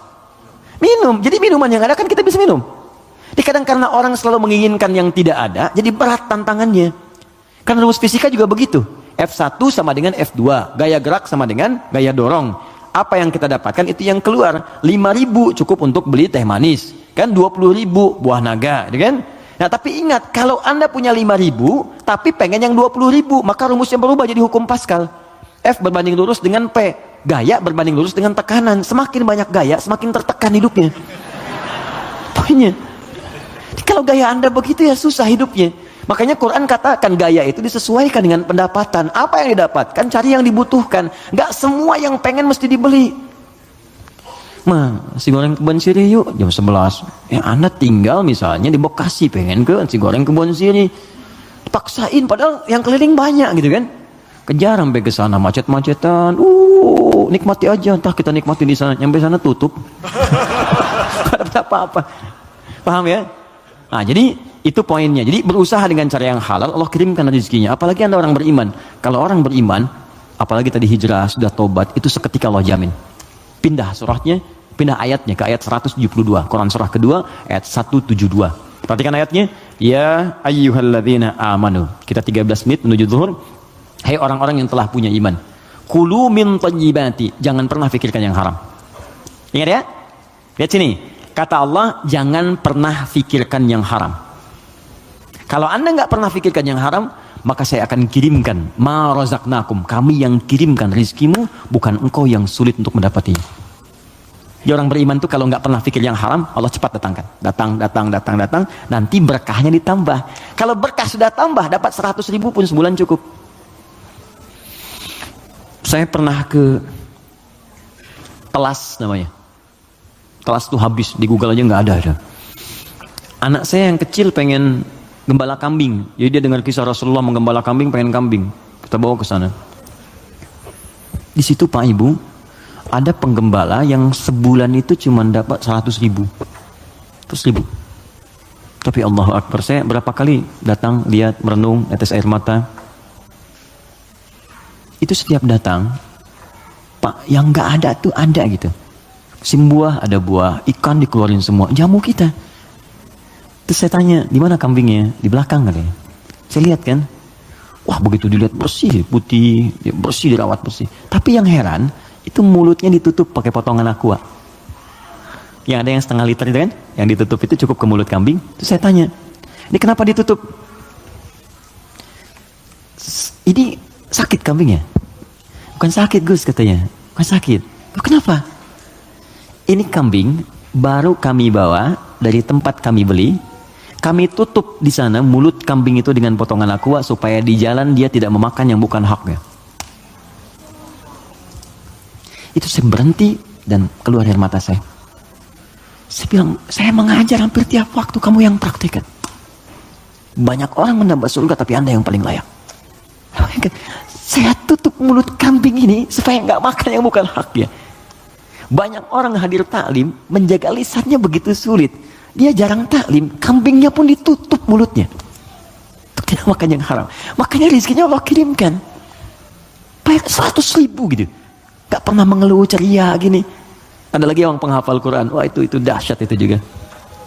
Minum. Jadi minuman yang ada kan kita bisa minum. Jadi kadang karena orang selalu menginginkan yang tidak ada, jadi berat tantangannya. Karena rumus fisika juga begitu. F1 sama dengan F2, gaya gerak sama dengan gaya dorong. Apa yang kita dapatkan itu yang keluar. 5.000 cukup untuk beli teh manis, kan 20.000 buah naga, kan? Nah tapi ingat, kalau Anda punya 5.000 tapi pengen yang 20.000, maka rumusnya berubah jadi hukum Pascal. F berbanding lurus dengan P, gaya berbanding lurus dengan tekanan. Semakin banyak gaya, semakin tertekan hidupnya. Poinnya. Kalau gaya Anda begitu ya susah hidupnya. Makanya Quran katakan gaya itu disesuaikan dengan pendapatan. Apa yang didapatkan, cari yang dibutuhkan. Gak semua yang pengen mesti dibeli. Nasi goreng Kebon Sirih yuk jam 11. Anda tinggal misalnya di Bekasi, pengen ke nasi goreng Kebon Sirih. Paksain padahal yang keliling banyak gitu kan. Kejar sampai ke sana macet-macetan. Nikmati aja, entah kita nikmati di sana. Nyampe sana tutup. Gak dapat apa-apa. Paham ya? Nah, jadi itu poinnya. Jadi berusaha dengan cara yang halal, Allah kirimkan rezekinya. Apalagi Anda orang beriman. Kalau orang beriman, apalagi tadi hijrah, sudah tobat, itu seketika Allah jamin. Pindah surahnya, pindah ayatnya ke ayat 172. Quran surah kedua, ayat 172. Perhatikan ayatnya. Ya ayyuhalladzina amanu. Kita 13 menit menuju zuhur. Hai orang-orang yang telah punya iman. Kulu min thayyibati. Jangan pernah fikirkan yang haram. Ingat ya? Lihat sini. Kata Allah, jangan pernah fikirkan yang haram. Kalau Anda nggak pernah fikirkan yang haram, maka saya akan kirimkan ma razaqnakum. Kami yang kirimkan rizkimu, bukan engkau yang sulit untuk mendapatinya. Jadi orang beriman tuh kalau nggak pernah fikir yang haram, Allah cepat datangkan. Datang. Nanti berkahnya ditambah. Kalau berkah sudah tambah, dapat 100.000 pun sebulan cukup. Saya pernah ke Telas namanya. Telas tuh habis, di Google aja nggak ada. Anak saya yang kecil pengen gembala kambing, jadi dia dengar kisah Rasulullah menggembala kambing, pengen kambing. Kita bawa ke sana. Di situ Pak Ibu, ada penggembala yang sebulan itu cuma dapat 100.000. Tapi Allahu Akbar, saya berapa kali datang, lihat, merenung, netes air mata. Itu setiap datang, Pak, yang nggak ada tuh ada gitu. Musim buah ada buah, ikan dikeluarin semua, jamu kita. Terus saya tanya, di mana kambingnya? Di belakang katanya. Saya lihat kan, wah begitu dilihat bersih, putih, bersih, dirawat bersih. Tapi yang heran, itu mulutnya ditutup pakai potongan aqua. Yang ada yang setengah liter itu kan, yang ditutup itu cukup ke mulut kambing. Terus saya tanya, ini kenapa ditutup? Ini sakit kambingnya? Bukan sakit Gus katanya, bukan sakit. Kenapa? Ini kambing baru kami bawa dari tempat kami beli. Kami tutup di sana mulut kambing itu dengan potongan aqua supaya di jalan dia tidak memakan yang bukan haknya. Itu saya berhenti dan keluar air mata saya. Saya bilang, saya mengajar hampir tiap waktu, kamu yang praktikkan. Banyak orang mendapat surga tapi Anda yang paling layak. Saya tutup mulut kambing ini supaya nggak makan yang bukan haknya. Banyak orang hadir taklim, menjaga lisannya begitu sulit. Dia jarang taklim, kambingnya pun ditutup mulutnya. Untuk tidak makan yang haram. Makanya rezekinya Allah kirimkan. Banyak 100.000 gitu. Gak pernah mengeluh ceria gini. Ada lagi orang penghafal Quran. Wah itu dahsyat itu juga.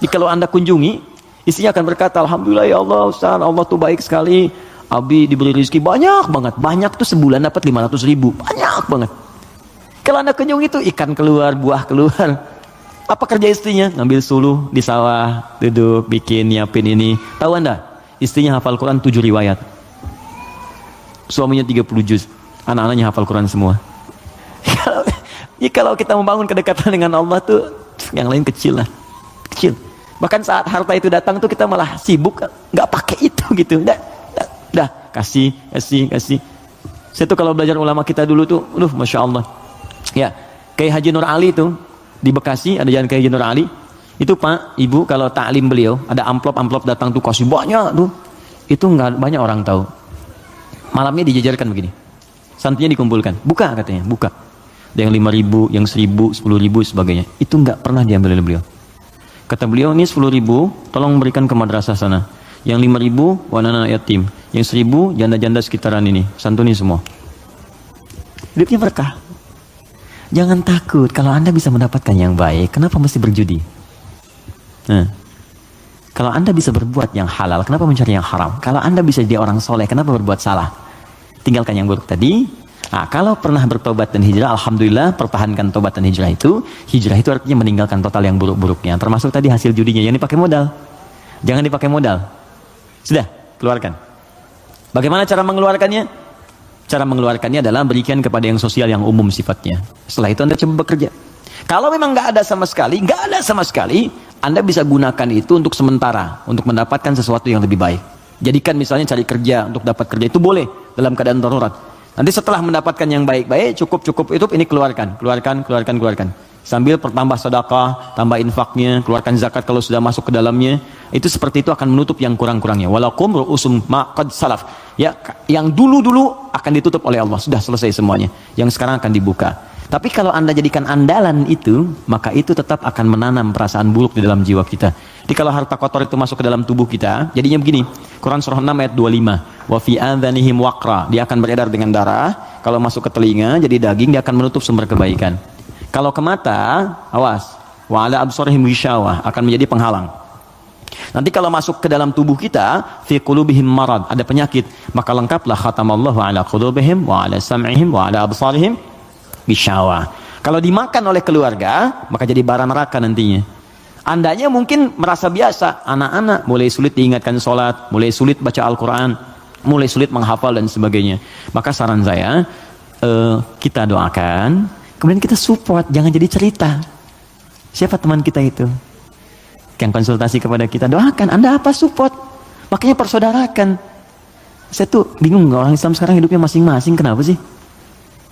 Jadi kalau Anda kunjungi, istrinya akan berkata, Alhamdulillah ya Allah Ustaz, Allah tuh baik sekali. Abi diberi rezeki banyak banget. Banyak tuh sebulan dapat 500.000. Banyak banget. Kalau Anda kunjungi itu ikan keluar, buah keluar. Apa kerja istrinya? Ngambil suluh di sawah, duduk, bikin, nyiapin ini. Tahu Anda? Istrinya hafal Quran 7 riwayat. Suaminya 30 juz. Anak-anaknya hafal Quran semua. Kalau kita membangun kedekatan dengan Allah tuh, yang lain kecil lah. Kecil. Bahkan saat harta itu datang tuh kita malah sibuk, nggak pakai itu gitu. Dah, kasih. Saya tuh kalau belajar ulama kita dulu tuh, Masya Allah. Ya, kayak Haji Nur Ali tuh, di Bekasi ada jalan kayak Haji Nur Ali. Itu Pak, Ibu kalau taklim beliau, ada amplop datang tuh kasih banyak tuh. Itu nggak banyak orang tahu. Malamnya dijajarkan begini. Santinya dikumpulkan. Buka katanya, buka. Ada yang 5.000, yang 1.000, 10.000 sebagainya. Itu nggak pernah diambil oleh beliau. Kata beliau, ini 10.000 tolong berikan ke madrasah sana. Yang 5.000 anak yatim. Yang 1.000 janda-janda sekitaran ini. Santuni semua. Hidupnya berkah. Jangan takut, kalau Anda bisa mendapatkan yang baik, kenapa mesti berjudi? Nah, kalau Anda bisa berbuat yang halal, kenapa mencari yang haram? Kalau Anda bisa jadi orang soleh, kenapa berbuat salah? Tinggalkan yang buruk tadi. Nah, kalau pernah bertobat dan hijrah, alhamdulillah, pertahankan tobat dan hijrah itu. Hijrah itu artinya meninggalkan total yang buruk-buruknya, termasuk tadi hasil judinya. Yang dipakai modal, jangan dipakai modal. Sudah, keluarkan. Bagaimana cara mengeluarkannya? Cara mengeluarkannya adalah berikan kepada yang sosial yang umum sifatnya. Setelah itu Anda coba bekerja. Kalau memang nggak ada sama sekali, Anda bisa gunakan itu untuk sementara, untuk mendapatkan sesuatu yang lebih baik. Jadikan misalnya cari kerja, untuk dapat kerja itu boleh dalam keadaan darurat. Nanti setelah mendapatkan yang baik-baik, cukup itu ini keluarkan. Sambil pertambah sedekah, tambah infaknya, keluarkan zakat kalau sudah masuk ke dalamnya. Itu seperti itu akan menutup yang kurang-kurangnya. Walakum ru'usum ma qad salaf. Ya, yang dulu-dulu akan ditutup oleh Allah. Sudah selesai semuanya. Yang sekarang akan dibuka. Tapi kalau Anda jadikan andalan itu, maka itu tetap akan menanam perasaan buruk di dalam jiwa kita. Jadi kalau harta kotor itu masuk ke dalam tubuh kita, jadinya begini. Quran surah 6 ayat 25. Wa fi adhanihim waqra. Dia akan beredar dengan darah. Kalau masuk ke telinga jadi daging, dia akan menutup sumber kebaikan. Kalau ke mata, awas. Wa ala absarihim ghishawah, akan menjadi penghalang. Nanti kalau masuk ke dalam tubuh kita, fi qulubihim marad, ada penyakit, maka lengkaplah khatamallahu ala qulubihim wa ala sam'ihim wa ala absarihim ghishawah. Kalau dimakan oleh keluarga, maka jadi bara neraka nantinya. Andanya mungkin merasa biasa, anak-anak mulai sulit diingatkan sholat, mulai sulit baca Al-Quran, mulai sulit menghafal dan sebagainya. Maka saran saya, kita doakan, kemudian kita support, jangan jadi cerita. Siapa teman kita itu? Yang konsultasi kepada kita, doakan. Anda apa? Support. Makanya persaudarakan. Saya tuh bingung, orang Islam sekarang hidupnya masing-masing, kenapa sih?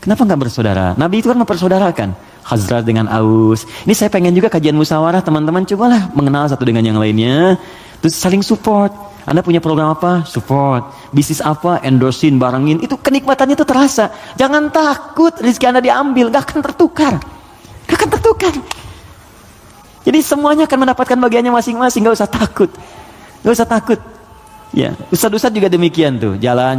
Kenapa nggak bersaudara? Nabi itu kan mempersaudarakan. Khazraj dengan Aus. Ini saya pengen juga kajian musyawarah, teman-teman cobalah mengenal satu dengan yang lainnya. Terus saling support. Anda punya program apa? Support. Bisnis apa? Endorsein, barengin. Itu kenikmatannya itu terasa. Jangan takut rezeki Anda diambil, nggak akan tertukar. Nggak akan tertukar. Jadi semuanya akan mendapatkan bagiannya masing-masing, nggak usah takut. Nggak usah takut. Ya, ustadz-ustadz juga demikian tuh. Jalan,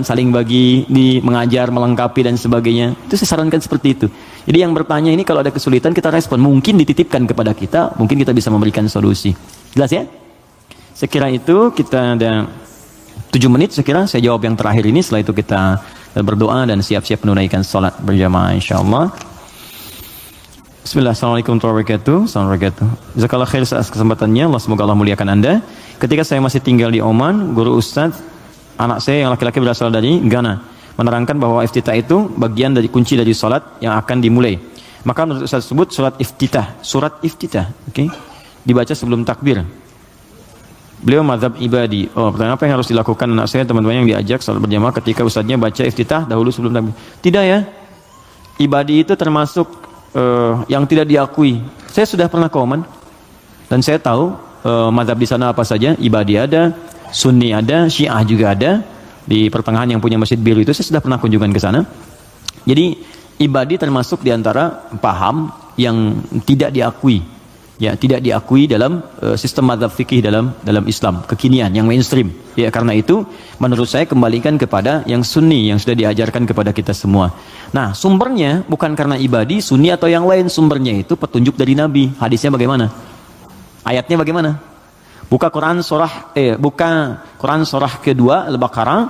saling bagi, mengajar, melengkapi dan sebagainya. Itu saya sarankan seperti itu. Jadi yang bertanya ini kalau ada kesulitan kita respon. Mungkin dititipkan kepada kita, mungkin kita bisa memberikan solusi. Jelas ya? Sekira itu kita ada 7 menit sekira. Saya jawab yang terakhir ini. Setelah itu kita berdoa dan siap-siap menunaikan salat berjamaah insyaallah. Bismillah, assalamualaikum warahmatullahi wabarakatuh. Assalamualaikum. Jazakallah khair atas kesempatannya. Allah semoga Allah muliakan Anda. Ketika saya masih tinggal di Oman, guru ustadz, anak saya yang laki-laki berasal dari Ghana, menerangkan bahwa iftitah itu bagian dari kunci dari salat yang akan dimulai. Maka menurut ustadz tersebut salat iftitah, surat iftitah, oke, dibaca sebelum takbir. Beliau mazhab ibadi. Oh, pertanyaan apa yang harus dilakukan anak saya, teman-teman yang diajak salat berjamaah ketika ustadznya baca iftitah dahulu sebelum takbir? Tidak ya. Ibadi itu termasuk yang tidak diakui. Saya sudah pernah ke Oman dan saya tahu mazhab di sana apa saja. Ibadi ada, Sunni ada, Syiah juga ada. Di pertengahan yang punya Masjid Biru itu saya sudah pernah kunjungan ke sana. Jadi ibadi termasuk di antara paham yang tidak diakui. Ya, tidak diakui dalam sistem mazhab fikih dalam Islam kekinian yang mainstream. Ya, karena itu menurut saya kembalikan kepada yang Sunni yang sudah diajarkan kepada kita semua. Nah, sumbernya bukan karena ibadi, Sunni atau yang lain, sumbernya itu petunjuk dari Nabi. Hadisnya bagaimana? Ayatnya bagaimana? Buka Quran surah kedua Al-Baqarah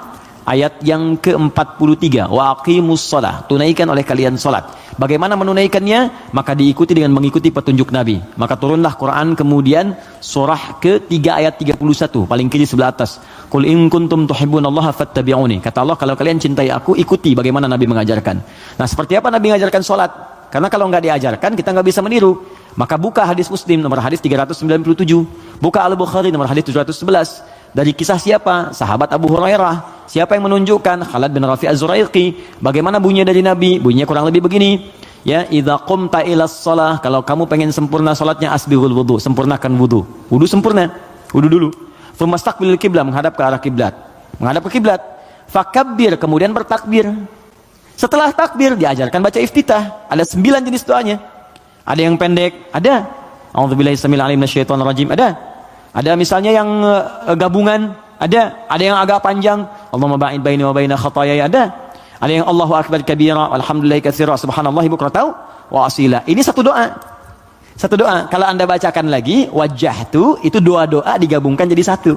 ayat yang ke-43, wa aqimus shalah, tunaikan oleh kalian salat. Bagaimana menunaikannya? Maka diikuti dengan mengikuti petunjuk Nabi. Maka turunlah Quran kemudian surah ke-3 ayat 31, paling kiri sebelah atas. Qul in kuntum tuhibbunallaha fattabi'uni. Kata Allah, kalau kalian cintai aku, ikuti bagaimana Nabi mengajarkan. Nah, seperti apa Nabi mengajarkan salat? Karena kalau nggak diajarkan, kita nggak bisa meniru. Maka buka hadis Muslim nomor hadis 397, buka Al-Bukhari nomor hadis 711. Dari kisah siapa? Sahabat Abu Hurairah. Siapa yang menunjukkan? Khalid bin Rafi' Az-Zuraiqi. Bagaimana bunyinya dari Nabi? Bunyinya kurang lebih begini. Ya, idza qumta ilas shalah, kalau kamu pengen sempurna salatnya, asbighul wudu, sempurnakan wudu. Wudu sempurna. Wudu dulu. Tsumastaqbilul qiblah, menghadap ke arah kiblat. Menghadap ke kiblat. Fakabbir, kemudian bertakbir. Setelah takbir diajarkan baca iftitah. Ada 9 jenis doanya. Ada yang pendek, ada. A'udzubillahi samil alim minasyaitonir rajim, ada. Ada misalnya yang gabungan, ada. Ada yang agak panjang, Allahumma ba'id baini wa baina khataayaya, ada. Ada yang Allahu akbar kabira, walhamdulillahi katsira, subhanallahi bukratan wa asila. Ini satu doa. Satu doa. Kalau Anda bacakan lagi, wajjahtu, itu doa-doa digabungkan jadi satu.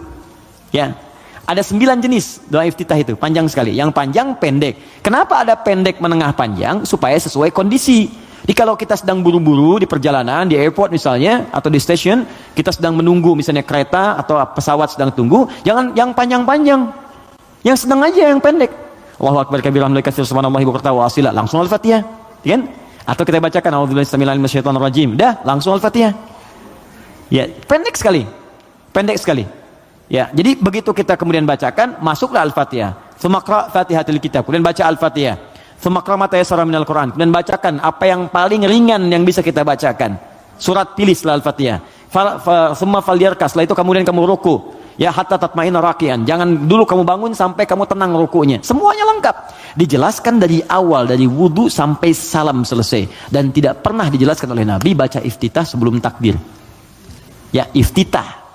Ya. Ada 9 jenis doa iftitah itu, panjang sekali. Yang panjang, pendek. Kenapa ada pendek, menengah, panjang? Supaya sesuai kondisi. Jadi kalau kita sedang buru-buru di perjalanan, di airport misalnya, atau di stasiun, kita sedang menunggu misalnya kereta atau pesawat sedang tunggu, jangan yang panjang-panjang. Yang sedang aja yang pendek. Allahu akbar kabira, alhamdulillahi katsira, subhanallahi bukratan wa asila. Langsung Al-Fatihah. Kan? Atau kita bacakan a'udzubillahi samil minasyaitonir rajim. Dah, langsung Al-Fatihah. Ya, pendek sekali. Pendek sekali. Ya, jadi begitu kita kemudian bacakan, masuklah Al-Fatihah. Tsumaqra Fatihatul Kitab, kemudian baca Al-Fatihah. Tsumaqra ma tayassara minal Quran, kemudian bacakan apa yang paling ringan yang bisa kita bacakan. Surat pilih setelah Al-Fatihah. Tsumma falyarkas, setelah itu kemudian kamu ruku. Ya, hatta tatma'inna raki'an. Jangan dulu kamu bangun sampai kamu tenang rukunya. Semuanya lengkap. Dijelaskan dari awal, dari wudu sampai salam selesai. Dan tidak pernah dijelaskan oleh Nabi baca iftitah sebelum takbir. Ya, iftitah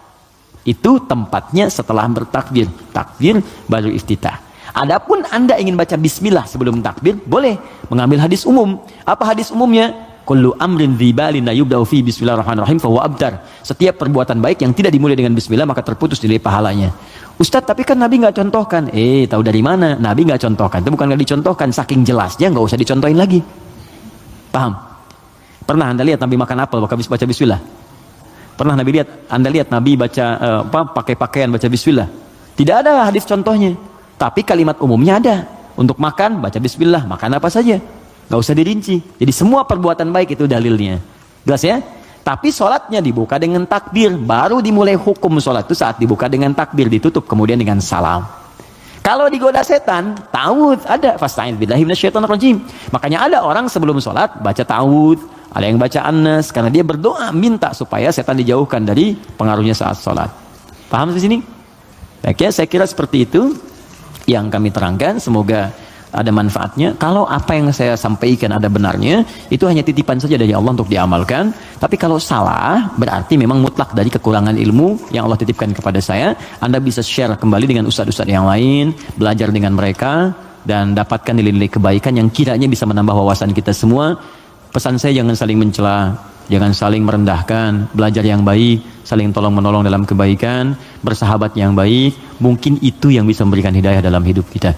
itu tempatnya setelah bertakbir. Takbir baru iftitah. Adapun Anda ingin baca bismillah sebelum takbir, boleh. Mengambil hadis umum. Apa hadis umumnya? Kullu amrin dzibalin la yubda'u fi bismillahirrahmanirrahim fa huwa abtar. Setiap perbuatan baik yang tidak dimulai dengan bismillah maka terputus nilai pahalanya. Ustaz, tapi kan Nabi nggak contohkan. Tahu dari mana? Nabi nggak contohkan. Itu bukan nggak dicontohkan, saking jelasnya nggak usah dicontohin lagi. Paham? Pernah Anda lihat Nabi makan apel pakai baca bismillah? Pernah Anda lihat Nabi baca pakai pakaian baca bismillah? Tidak ada hadis contohnya. Tapi kalimat umumnya ada. Untuk makan, baca bismillah, makan apa saja. Gak usah dirinci. Jadi semua perbuatan baik itu dalilnya. Jelas ya? Tapi sholatnya dibuka dengan takbir. Baru dimulai hukum sholat itu saat dibuka dengan takbir. Ditutup kemudian dengan salam. Kalau digoda setan, ta'awudz ada. Fasta'idz billahi minasyaitonir rajim. Makanya ada orang sebelum sholat baca ta'awudz. Ada yang baca An-Nas. Karena dia berdoa minta supaya setan dijauhkan dari pengaruhnya saat sholat. Paham di sini? Baik ya, saya kira seperti itu yang kami terangkan, semoga ada manfaatnya. Kalau apa yang saya sampaikan ada benarnya, itu hanya titipan saja dari Allah untuk diamalkan. Tapi kalau salah, berarti memang mutlak dari kekurangan ilmu yang Allah titipkan kepada saya. Anda bisa share kembali dengan ustadz-ustadz yang lain, belajar dengan mereka, dan dapatkan nilai-nilai kebaikan yang kiranya bisa menambah wawasan kita semua. Pesan saya, jangan saling mencela, jangan saling merendahkan, belajar yang baik, saling tolong-menolong dalam kebaikan, bersahabat yang baik. Mungkin itu yang bisa memberikan hidayah dalam hidup kita.